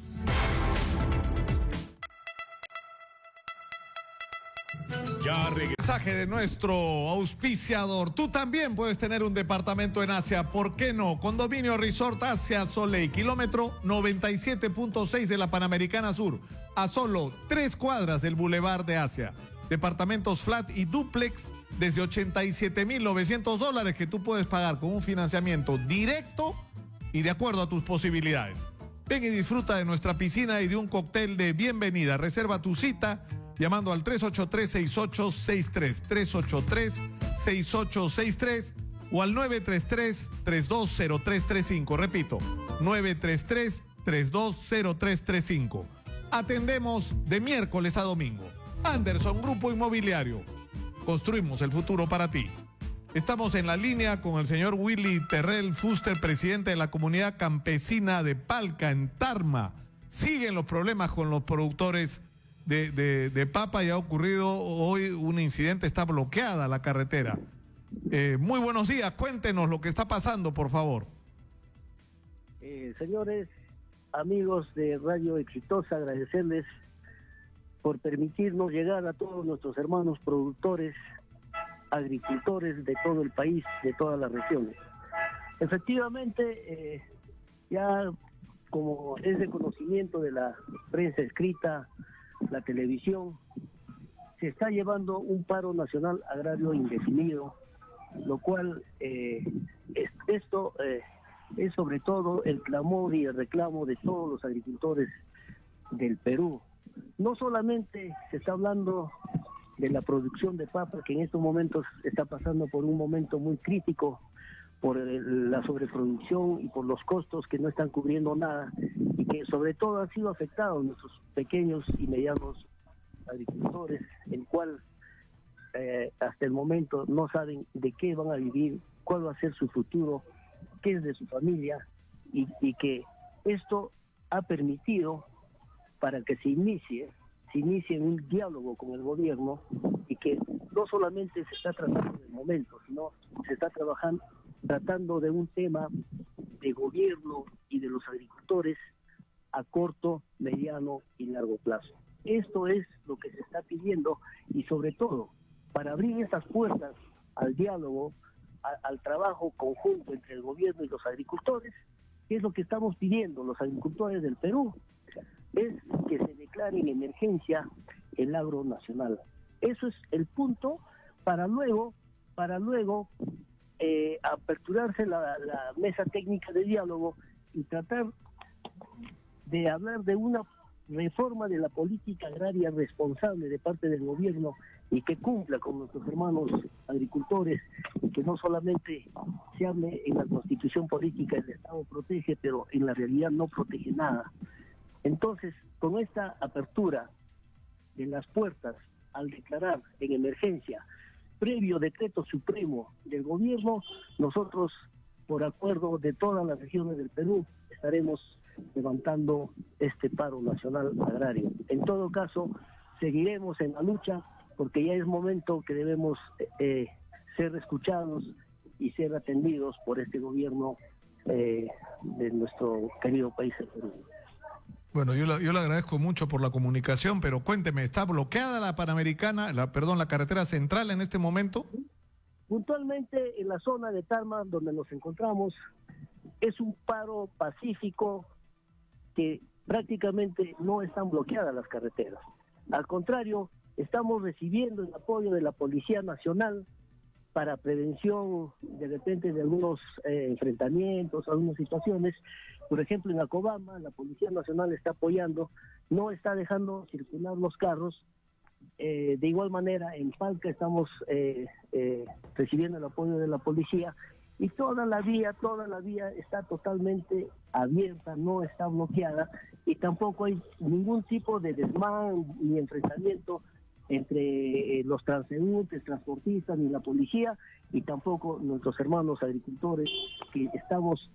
Ya mensaje de nuestro auspiciador. Tú también puedes tener un departamento en Asia. ¿Por qué no? Condominio Resort Asia Soleil, kilómetro 97.6 de la Panamericana Sur, a solo 3 cuadras del Boulevard de Asia. Departamentos flat y duplex desde $87,900 que tú puedes pagar con un financiamiento directo y de acuerdo a tus posibilidades. Ven y disfruta de nuestra piscina y de un cóctel de bienvenida. Reserva tu cita llamando al 383-6863, 383-6863 o al 933-320335. Repito, 933-320335. Atendemos de miércoles a domingo. Anderson Grupo Inmobiliario. Construimos el futuro para ti. Estamos en la línea con el señor Willy Terrell Fuster, presidente de la comunidad campesina de Palca, en Tarma. Siguen los problemas con los productores de papa y ha ocurrido hoy un incidente, está bloqueada la carretera. Muy buenos días, cuéntenos lo que está pasando, por favor. Señores, amigos de Radio Exitosa, agradecerles por permitirnos llegar a todos nuestros hermanos productores, agricultores de todo el país, de todas las regiones. Efectivamente, ya como es de conocimiento de la prensa escrita, la televisión, se está llevando un paro nacional agrario indefinido esto es sobre todo el clamor y el reclamo de todos los agricultores del Perú. No solamente se está hablando de la producción de papa, que en estos momentos está pasando por un momento muy crítico por la sobreproducción y por los costos que no están cubriendo nada, y que sobre todo han sido afectados nuestros pequeños y medianos agricultores, el cual hasta el momento no saben de qué van a vivir, cuál va a ser su futuro, qué es de su familia, y que esto ha permitido para que se inicie un diálogo con el gobierno, y que no solamente se está tratando del momento, sino se está tratando de un tema de gobierno y de los agricultores a corto, mediano y largo plazo. Esto es lo que se está pidiendo, y sobre todo para abrir estas puertas al diálogo, al trabajo conjunto entre el gobierno y los agricultores, que es lo que estamos pidiendo los agricultores del Perú, es que se declare en emergencia el agro nacional. Eso es el punto para luego aperturarse la mesa técnica de diálogo y tratar de hablar de una reforma de la política agraria responsable de parte del gobierno y que cumpla con nuestros hermanos agricultores, y que no solamente se hable en la Constitución política el Estado protege, pero en la realidad no protege nada. Entonces, con esta apertura de las puertas al declarar en emergencia, previo decreto supremo del gobierno, nosotros, por acuerdo de todas las regiones del Perú, estaremos levantando este paro nacional agrario. En todo caso, seguiremos en la lucha, porque ya es momento que debemos ser escuchados y ser atendidos por este gobierno de nuestro querido país, el Perú. Bueno, yo le agradezco mucho por la comunicación, pero cuénteme, ¿está bloqueada la Panamericana, la carretera central en este momento? Puntualmente en la zona de Tarma, donde nos encontramos, es un paro pacífico, que prácticamente no están bloqueadas las carreteras. Al contrario, estamos recibiendo el apoyo de la Policía Nacional para prevención de repente de algunos enfrentamientos, algunas situaciones. Por ejemplo, en Acobamba, la Policía Nacional está apoyando, no está dejando circular los carros. De igual manera, en Palca estamos recibiendo el apoyo de la policía, y toda la vía está totalmente abierta, no está bloqueada, y tampoco hay ningún tipo de desmán ni enfrentamiento entre los transeúntes, transportistas ni la policía, y tampoco nuestros hermanos agricultores, que estamos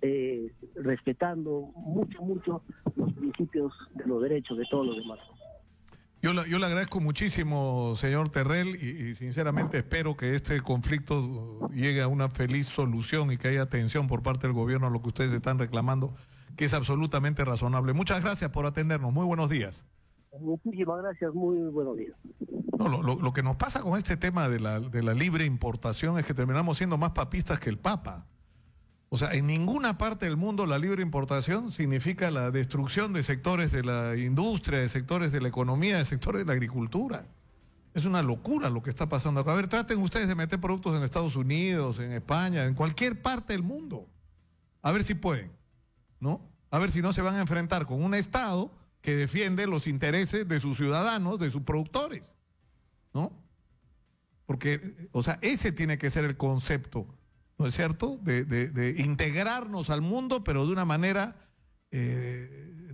respetando mucho los principios de los derechos de todos los demás. Yo le agradezco muchísimo, señor Terrell, y sinceramente espero que este conflicto llegue a una feliz solución y que haya atención por parte del gobierno a lo que ustedes están reclamando, que es absolutamente razonable. Muchas gracias por atendernos. Muy buenos días. Muchísimas gracias. Muy buenos días. No, lo que nos pasa con este tema de la libre importación es que terminamos siendo más papistas que el Papa. O sea, en ninguna parte del mundo la libre importación significa la destrucción de sectores de la industria, de sectores de la economía, de sectores de la agricultura. Es una locura lo que está pasando acá. A ver, traten ustedes de meter productos en Estados Unidos, en España, en cualquier parte del mundo. A ver si pueden, ¿no? A ver si no se van a enfrentar con un Estado que defiende los intereses de sus ciudadanos, de sus productores, ¿no? Porque, o sea, ese tiene que ser el concepto, ¿no es cierto?, de integrarnos al mundo, pero de una manera,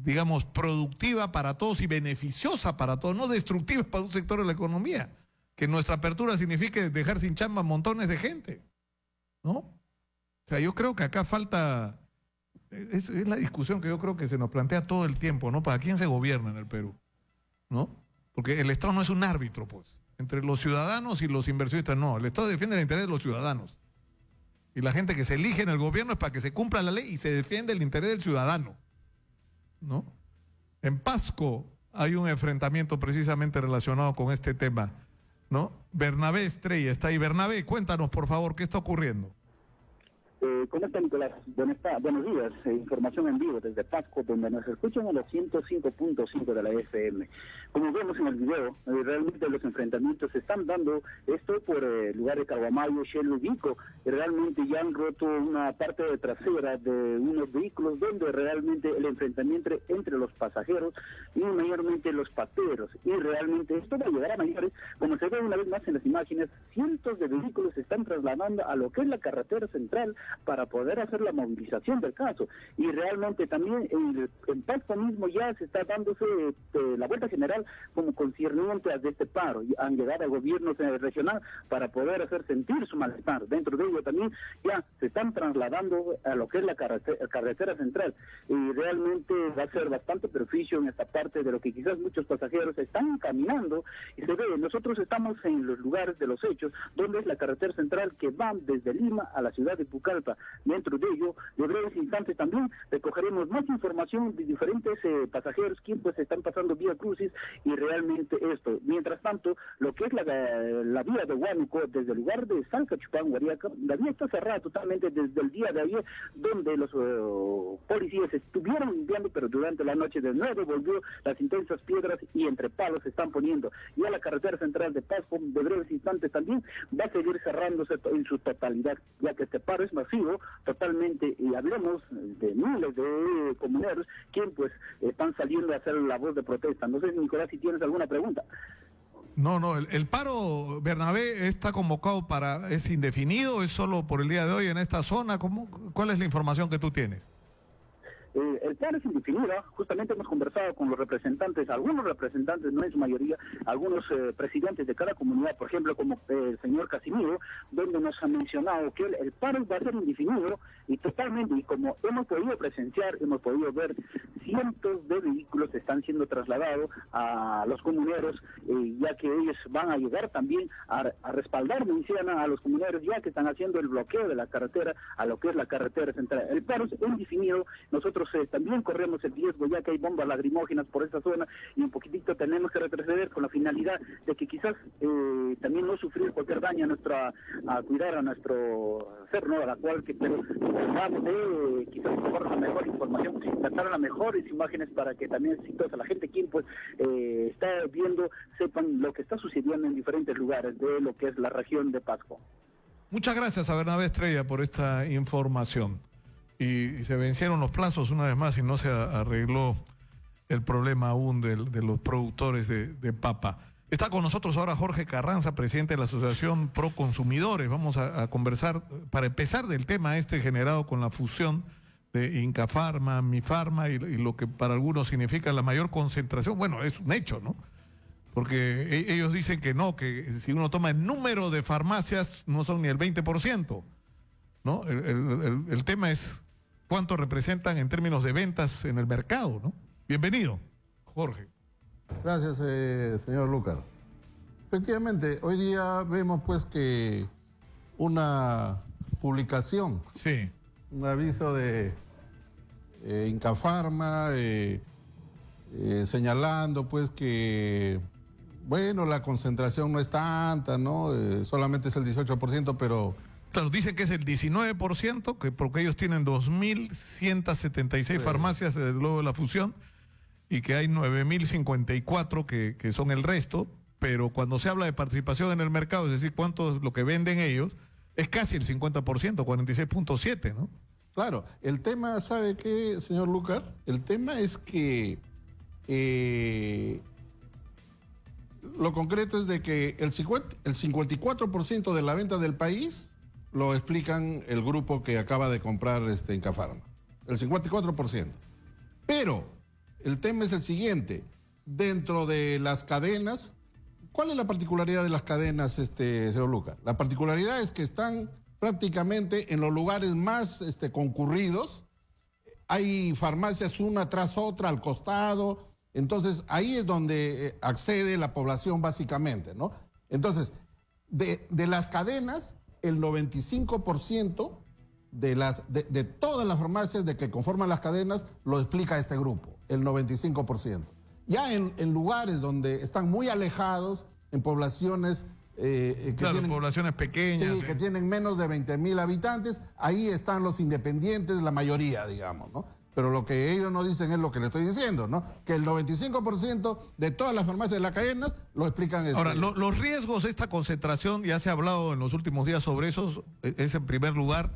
digamos, productiva para todos y beneficiosa para todos, no destructiva para un sector de la economía. Que nuestra apertura signifique dejar sin chamba montones de gente, ¿no? O sea, yo creo que acá falta, es la discusión que yo creo que se nos plantea todo el tiempo, ¿no? ¿Para quién se gobierna en el Perú? ¿No? Porque el Estado no es un árbitro, pues, entre los ciudadanos y los inversionistas, no. El Estado defiende el interés de los ciudadanos. Y la gente que se elige en el gobierno es para que se cumpla la ley y se defiende el interés del ciudadano, ¿no? En Pasco hay un enfrentamiento precisamente relacionado con este tema, ¿no? Bernabé Estrella está ahí. Bernabé, cuéntanos, por favor, ¿qué está ocurriendo? ¿Cómo está, Nicolás? Buenos días. Información en vivo desde Pasco, donde nos escuchan a los 105.5 de la FM. Como vemos en el video, realmente los enfrentamientos se están dando, esto por el lugar de Caguamayo, Shelo y Vico, realmente ya han roto una parte trasera de unos vehículos donde realmente el enfrentamiento entre los pasajeros y mayormente los pateros. Y realmente esto va a llegar a mayores, como se ve una vez más en las imágenes, cientos de vehículos se están trasladando a lo que es la carretera central para poder hacer la movilización del caso. Y realmente también en Pasco mismo ya se está dándose la vuelta general como concerniente a este paro. Y han llegado a gobiernos regional para poder hacer sentir su malestar. Dentro de ello también ya se están trasladando a lo que es la carretera central. Y realmente va a ser bastante perjuicio en esta parte de lo que quizás muchos pasajeros están caminando. Y se ve, nosotros estamos en los lugares de los hechos, donde es la carretera central que va desde Lima a la ciudad de Pucallpa. Dentro de ello, de breves instantes también recogeremos más información de diferentes pasajeros que pues están pasando vía crucis y realmente esto. Mientras tanto, lo que es la vía de Huánuco, desde el lugar de San Cachupán, Guariaca, la vía está cerrada totalmente desde el día de ayer, donde los policías estuvieron limpiando, pero durante la noche de nuevo volvió las intensas piedras y entre palos se están poniendo. Ya la carretera central de Pasco, de breves instantes también, va a seguir cerrándose en su totalidad, ya que este paro es masivo totalmente, y hablemos de miles de comuneros quienes pues están saliendo a hacer la voz de protesta. No sé, Nicolás, si tienes alguna pregunta. No, el paro, Bernabé, está convocado ¿es indefinido? ¿Es solo por el día de hoy en esta zona? ¿Cuál es la información que tú tienes? El plan es indefinido. Justamente hemos conversado con los representantes, algunos representantes, no en su mayoría, algunos presidentes de cada comunidad, por ejemplo, como el señor Casimiro, donde nos ha mencionado que el paro va a ser indefinido y totalmente, y como hemos podido presenciar, hemos podido ver, cientos de vehículos están siendo trasladados a los comuneros, ya que ellos van a llegar también a respaldar, mencionan a los comuneros, ya que están haciendo el bloqueo de la carretera a lo que es la carretera central. El paro es indefinido. Nosotros también corremos el riesgo, ya que hay bombas lagrimógenas por esta zona, y un poquitito tenemos que retroceder con la finalidad de que quizás también no sufrir cualquier daño a cuidar a nuestro ser, ¿no? A la cual que pero vamos de quizás mejor la mejor información, tratar las mejores imágenes para que también toda la gente quien pues está viendo sepan lo que está sucediendo en diferentes lugares de lo que es la región de Pasco. Muchas gracias a Bernabé Estrella por esta información. Y se vencieron los plazos una vez más y no se arregló el problema aún de los productores de papa. Está con nosotros ahora Jorge Carranza, presidente de la Asociación Pro Consumidores. Vamos a conversar, para empezar, del tema generado con la fusión de Incafarma, Mifarma y lo que para algunos significa la mayor concentración. Bueno, es un hecho, ¿no? Porque ellos dicen que no, que si uno toma el número de farmacias no son ni el 20%, ¿no? El tema es cuánto representan en términos de ventas en el mercado, ¿no? Bienvenido, Jorge. Gracias, señor Lucas. Efectivamente, hoy día vemos pues que una publicación, un aviso de Incafarma señalando pues que, bueno, la concentración no es tanta, ¿no? Solamente es el 18%, pero... Claro, dicen que es el 19%, porque ellos tienen 2.176 farmacias luego de la fusión y que hay 9.054 que son el resto, pero cuando se habla de participación en el mercado, es decir, cuánto es lo que venden ellos, es casi el 50%, 46.7%, ¿no? Claro, el tema, ¿sabe qué, señor Lucar? El tema es que lo concreto es de que el 54% de la venta del país lo explican el grupo que acaba de comprar Incafarma, el 54%. Pero el tema es el siguiente: dentro de las cadenas, ¿cuál es la particularidad de las cadenas, señor Lucas? La particularidad es que están prácticamente en los lugares más concurridos. Hay farmacias una tras otra al costado, entonces ahí es donde accede la población básicamente, ¿no? Entonces, de las cadenas, el 95% de todas las farmacias de que conforman las cadenas lo explica este grupo, el 95%. Ya en lugares donde están muy alejados, en poblaciones claro, poblaciones pequeñas. Sí, que tienen menos de 20.000 habitantes, ahí están los independientes, la mayoría, digamos, ¿no? Pero lo que ellos no dicen es lo que le estoy diciendo, ¿no? Que el 95% de todas las farmacias de las cadenas lo explican. Ahora, los riesgos de esta concentración, ya se ha hablado en los últimos días sobre eso, es en primer lugar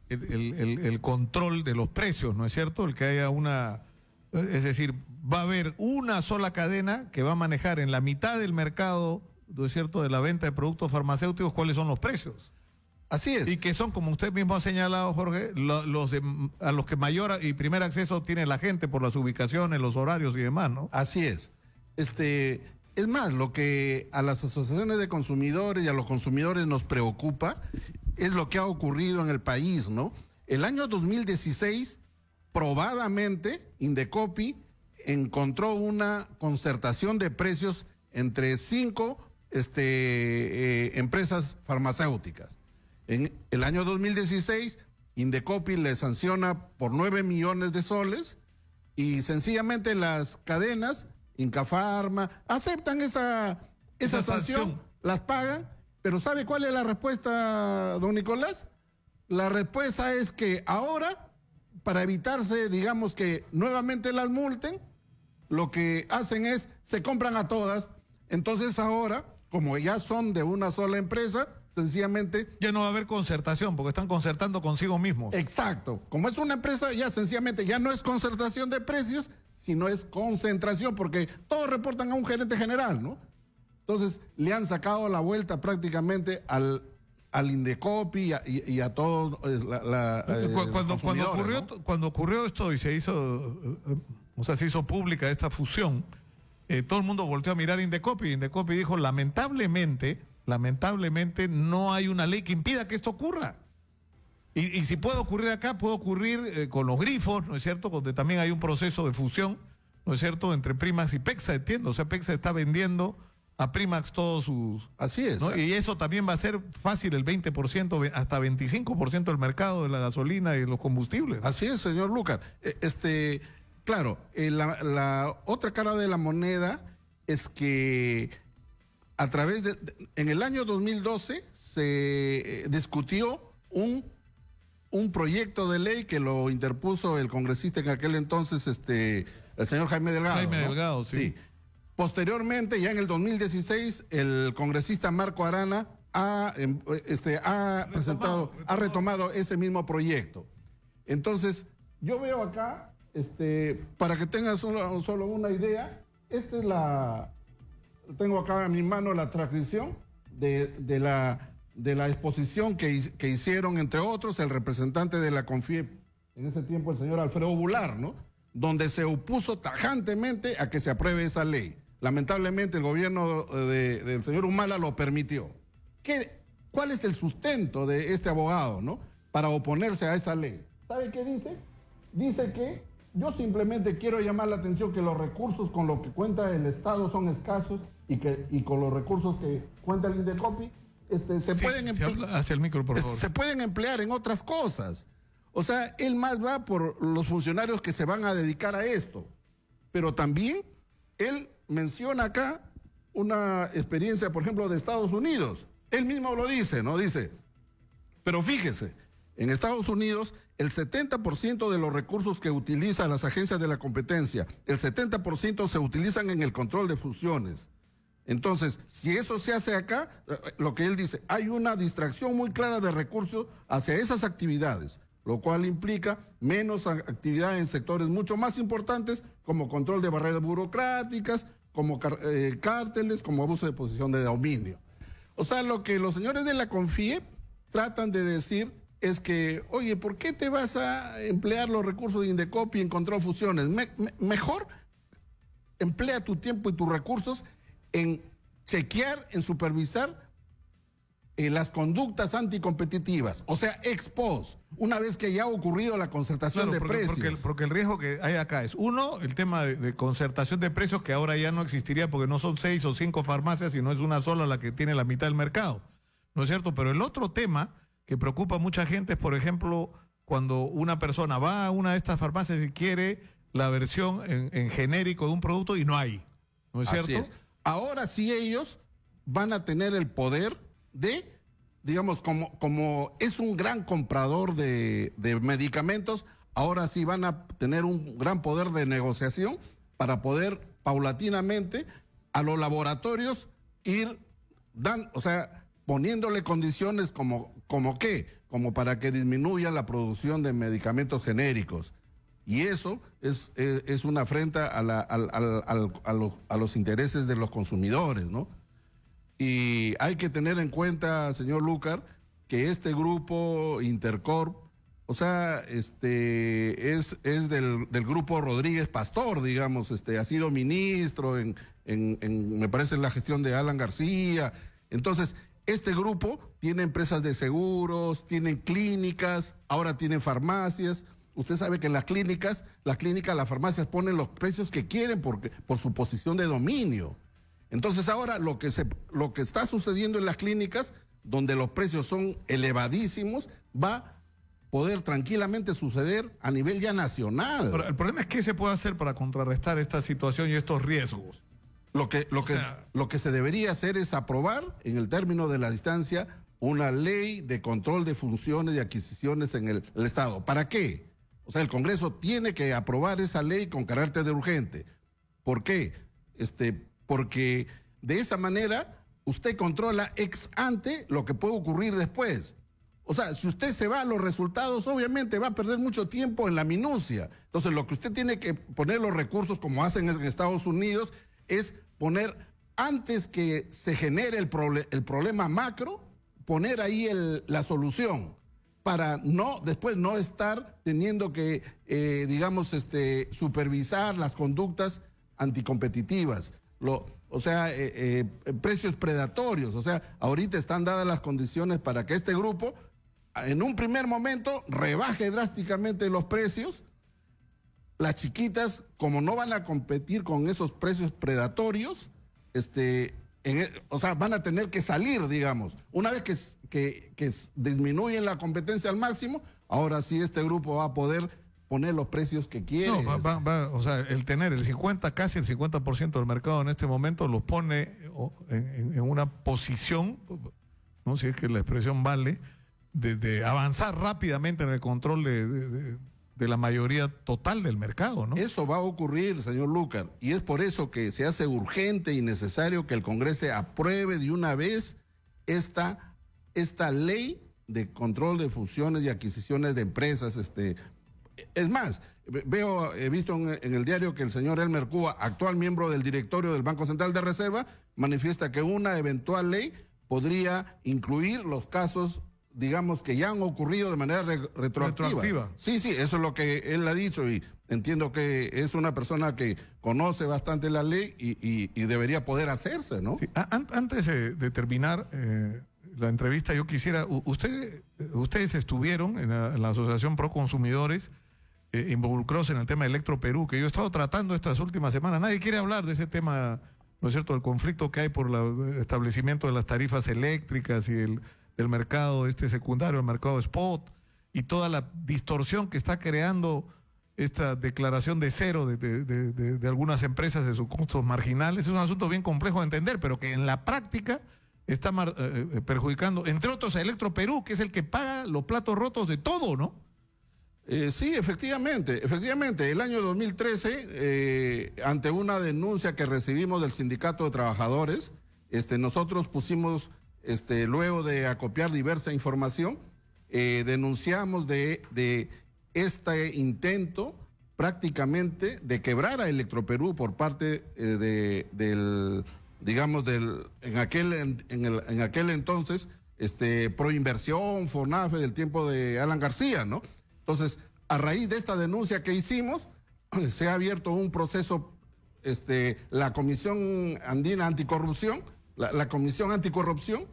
el control de los precios, ¿no es cierto? El que haya es decir, va a haber una sola cadena que va a manejar en la mitad del mercado, ¿no es cierto?, de la venta de productos farmacéuticos, cuáles son los precios. Así es. Y que son, como usted mismo ha señalado, Jorge, a los que mayor y primer acceso tiene la gente por las ubicaciones, los horarios y demás, ¿no? Así es. Es más, lo que a las asociaciones de consumidores y a los consumidores nos preocupa es lo que ha ocurrido en el país, ¿no? El año 2016, probadamente, Indecopi encontró una concertación de precios entre 5 empresas farmacéuticas. En el año 2016, Indecopi le sanciona por 9 millones de soles y sencillamente las cadenas, Incafarma, aceptan esa sanción, las pagan, pero ¿sabe cuál es la respuesta, don Nicolás? La respuesta es que ahora, para evitarse, digamos, que nuevamente las multen, lo que hacen es, se compran a todas, entonces ahora, como ya son de una sola empresa, sencillamente... Ya no va a haber concertación, porque están concertando consigo mismos. Exacto. Como es una empresa, ya sencillamente ya no es concertación de precios, sino es concentración, porque todos reportan a un gerente general, ¿no? Entonces, le han sacado la vuelta prácticamente al Indecopi y a todos cuando ocurrió esto y se hizo pública esta fusión, todo el mundo volteó a mirar Indecopi. Indecopi dijo, lamentablemente no hay una ley que impida que esto ocurra. Y si puede ocurrir acá, puede ocurrir con los grifos, ¿no es cierto? Donde también hay un proceso de fusión, ¿no es cierto?, entre Primax y Pexa, entiendo. O sea, Pexa está vendiendo a Primax todos sus... Así es. ¿no? Y eso también va a ser fácil, el 20%, hasta 25% del mercado de la gasolina y los combustibles. Así es, señor Lucas. Claro, la otra cara de la moneda es que a través en el año 2012 se discutió un proyecto de ley que lo interpuso el congresista en aquel entonces, el señor Jaime Delgado. Jaime Delgado, sí. Posteriormente, ya en el 2016, el congresista Marco Arana ha retomado ese mismo proyecto. Entonces, yo veo acá, para que tengas solo una idea, tengo acá a mi mano la transcripción de la exposición que hicieron, entre otros, el representante de la CONFIEP, en ese tiempo el señor Alfredo Bular, ¿no?, donde se opuso tajantemente a que se apruebe esa ley. Lamentablemente el gobierno del señor Humala lo permitió. ¿Cuál es el sustento de este abogado, ¿no?, para oponerse a esa ley? ¿Sabe qué dice? Dice que yo simplemente quiero llamar la atención que los recursos con los que cuenta el Estado son escasos y con los recursos que cuenta el Indecopi se pueden emplear en otras cosas. O sea, él más va por los funcionarios que se van a dedicar a esto. Pero también él menciona acá una experiencia, por ejemplo, de Estados Unidos. Él mismo lo dice, ¿no? Dice, pero fíjese, en Estados Unidos el 70% de los recursos que utilizan las agencias de la competencia, el 70% se utilizan en el control de fusiones. Entonces, si eso se hace acá, lo que él dice, hay una distracción muy clara de recursos hacia esas actividades, lo cual implica menos actividad en sectores mucho más importantes como control de barreras burocráticas, como cárteles, como abuso de posición de dominio. O sea, lo que los señores de la CONFIEP tratan de decir es que, oye, ¿por qué te vas a emplear los recursos de Indecopi en control fusiones? Mejor emplea tu tiempo y tus recursos en chequear, en supervisar las conductas anticompetitivas, o sea, ex post, una vez que ya ha ocurrido la concertación de precios. Porque el riesgo que hay acá es, uno, el tema de concertación de precios, que ahora ya no existiría porque no son 6 o 5 farmacias, sino es una sola la que tiene la mitad del mercado, ¿no es cierto? Pero el otro tema que preocupa a mucha gente es, por ejemplo, cuando una persona va a una de estas farmacias y quiere la versión en genérico de un producto y no hay, ¿no es cierto? Así es. Ahora sí ellos van a tener el poder de, digamos, como es un gran comprador de medicamentos, ahora sí van a tener un gran poder de negociación para poder paulatinamente a los laboratorios ir poniéndole condiciones como para que disminuya la producción de medicamentos genéricos. Y eso es una afrenta a los intereses de los consumidores, ¿no? Y hay que tener en cuenta, señor Lucar, que este grupo Intercorp, es del grupo Rodríguez Pastor, digamos, ha sido ministro me parece en la gestión de Alan García. Entonces, este grupo tiene empresas de seguros, tienen clínicas, ahora tienen farmacias. Usted sabe que en las clínicas, las farmacias ponen los precios que quieren por su posición de dominio. Entonces ahora lo que está sucediendo en las clínicas, donde los precios son elevadísimos, va a poder tranquilamente suceder a nivel ya nacional. Pero el problema es qué se puede hacer para contrarrestar esta situación y estos riesgos. Lo que se debería hacer es aprobar, en el término de la instancia, una ley de control de funciones y adquisiciones en el Estado. ¿Para qué? El Congreso tiene que aprobar esa ley con carácter de urgente. ¿Por qué? Porque de esa manera usted controla ex ante lo que puede ocurrir después. Si usted se va a los resultados, obviamente va a perder mucho tiempo en la minucia. Entonces, lo que usted tiene que poner los recursos, como hacen en Estados Unidos, es poner, antes que se genere el problema macro, poner ahí la solución, para después no estar teniendo que, supervisar las conductas anticompetitivas. Precios predatorios. Ahorita están dadas las condiciones para que este grupo, en un primer momento, rebaje drásticamente los precios. Las chiquitas, como no van a competir con esos precios predatorios, van a tener que salir, digamos. Una vez que disminuyen la competencia al máximo, ahora sí este grupo va a poder poner los precios que quiere. El tener casi el 50% del mercado en este momento los pone en una posición, no si es que la expresión vale, de avanzar rápidamente en el control de la mayoría total del mercado, ¿no? Eso va a ocurrir, señor Lucar, y es por eso que se hace urgente y necesario que el Congreso apruebe de una vez esta ley de control de fusiones y adquisiciones de empresas. Es más, he visto en el diario que el señor Elmer Cuba, actual miembro del directorio del Banco Central de Reserva, manifiesta que una eventual ley podría incluir los casos, digamos, que ya han ocurrido de manera retroactiva. Sí, eso es lo que él ha dicho, y entiendo que es una persona que conoce bastante la ley y debería poder hacerse, ¿no? Sí. Antes de terminar la entrevista, yo quisiera, ustedes estuvieron en la Asociación Pro Consumidores, involucrados en el tema de Electroperú, que yo he estado tratando estas últimas semanas. Nadie quiere hablar de ese tema, ¿no es cierto?, del conflicto que hay por el establecimiento de las tarifas eléctricas y del mercado secundario, el mercado spot, y toda la distorsión que está creando esta declaración de cero de algunas empresas de sus costos marginales. Es un asunto bien complejo de entender, pero que en la práctica está perjudicando, entre otros, a Electroperú, que es el que paga los platos rotos de todo, ¿no? Sí, efectivamente. El año 2013, ante una denuncia que recibimos del Sindicato de Trabajadores, nosotros pusimos, luego de acopiar diversa información, denunciamos de este intento prácticamente de quebrar a Electroperú por parte en aquel entonces, Proinversión, Fonafe, del tiempo de Alan García, ¿no? Entonces, a raíz de esta denuncia que hicimos, se ha abierto un proceso, la Comisión Andina Anticorrupción, la Comisión Anticorrupción,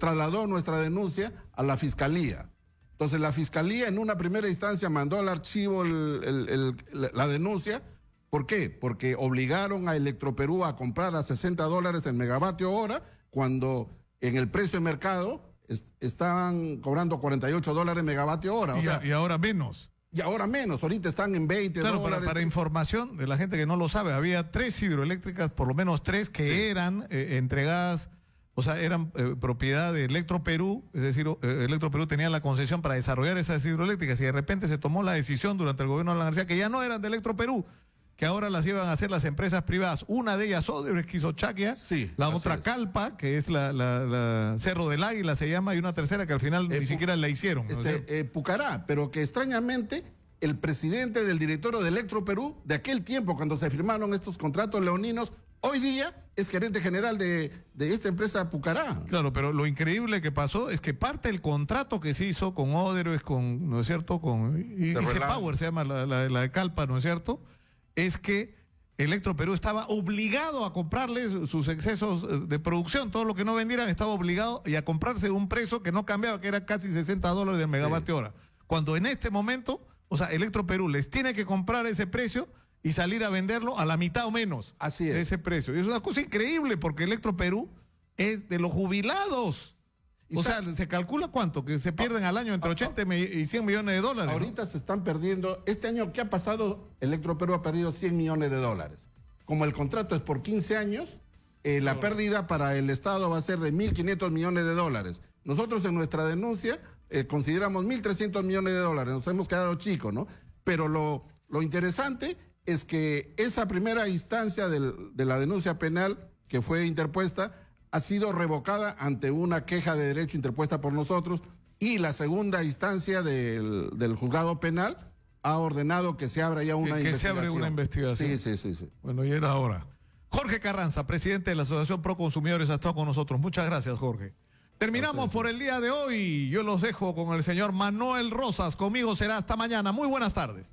trasladó nuestra denuncia a la Fiscalía. Entonces, la Fiscalía en una primera instancia mandó al archivo la denuncia. ¿Por qué? Porque obligaron a Electroperú a comprar a $60 el megavatio hora, cuando en el precio de mercado estaban cobrando $48 megavatio hora. Y ahora menos. Y ahora menos, ahorita están en $20. Claro, para información de la gente que no lo sabe, había 3 hidroeléctricas, por lo menos 3, que eran entregadas o sea, eran propiedad de Electroperú, es decir, Electroperú tenía la concesión para desarrollar esas hidroeléctricas y de repente se tomó la decisión durante el gobierno de Alan García que ya no eran de Electroperú, que ahora las iban a hacer las empresas privadas. Una de ellas, Odebrecht, que hizo Chaquia, la otra Calpa, que es la Cerro del Águila se llama, y una tercera que al final ni siquiera la hicieron. Pucará, pero que extrañamente el presidente del directorio de Electroperú, de aquel tiempo cuando se firmaron estos contratos leoninos, hoy día es gerente general de esta empresa Pucará. Claro, pero lo increíble que pasó es que parte del contrato que se hizo con Odebrecht, con, ¿no es cierto? Con IC Power se llama la de Calpa, ¿no es cierto? Es que Electroperú estaba obligado a comprarles sus excesos de producción, todo lo que no vendieran estaba obligado y a comprarse un precio que no cambiaba, que era casi $60 del megavatio hora. Cuando en este momento, o sea, Electroperú les tiene que comprar ese precio y salir a venderlo a la mitad o menos de ese precio. Y es una cosa increíble porque Electroperú es de los jubilados. O sea, se calcula cuánto, que se pierden al año entre 80 y 100 millones de dólares. Ahorita se están perdiendo, este año que ha pasado, Electroperú ha perdido 100 millones de dólares. Como el contrato es por 15 años, la pérdida para el Estado va a ser de 1.500 millones de dólares. Nosotros en nuestra denuncia consideramos 1.300 millones de dólares, nos hemos quedado chicos, ¿no? Pero lo interesante es que esa primera instancia de la denuncia penal que fue interpuesta ha sido revocada ante una queja de derecho interpuesta por nosotros y la segunda instancia del juzgado penal ha ordenado que se abra ya una investigación. Que se abre una investigación. Sí. Bueno, y era hora. Jorge Carranza, presidente de la Asociación Pro Consumidores, ha estado con nosotros. Muchas gracias, Jorge. Terminamos por el día de hoy. Yo los dejo con el señor Manuel Rosas. Conmigo será hasta mañana. Muy buenas tardes.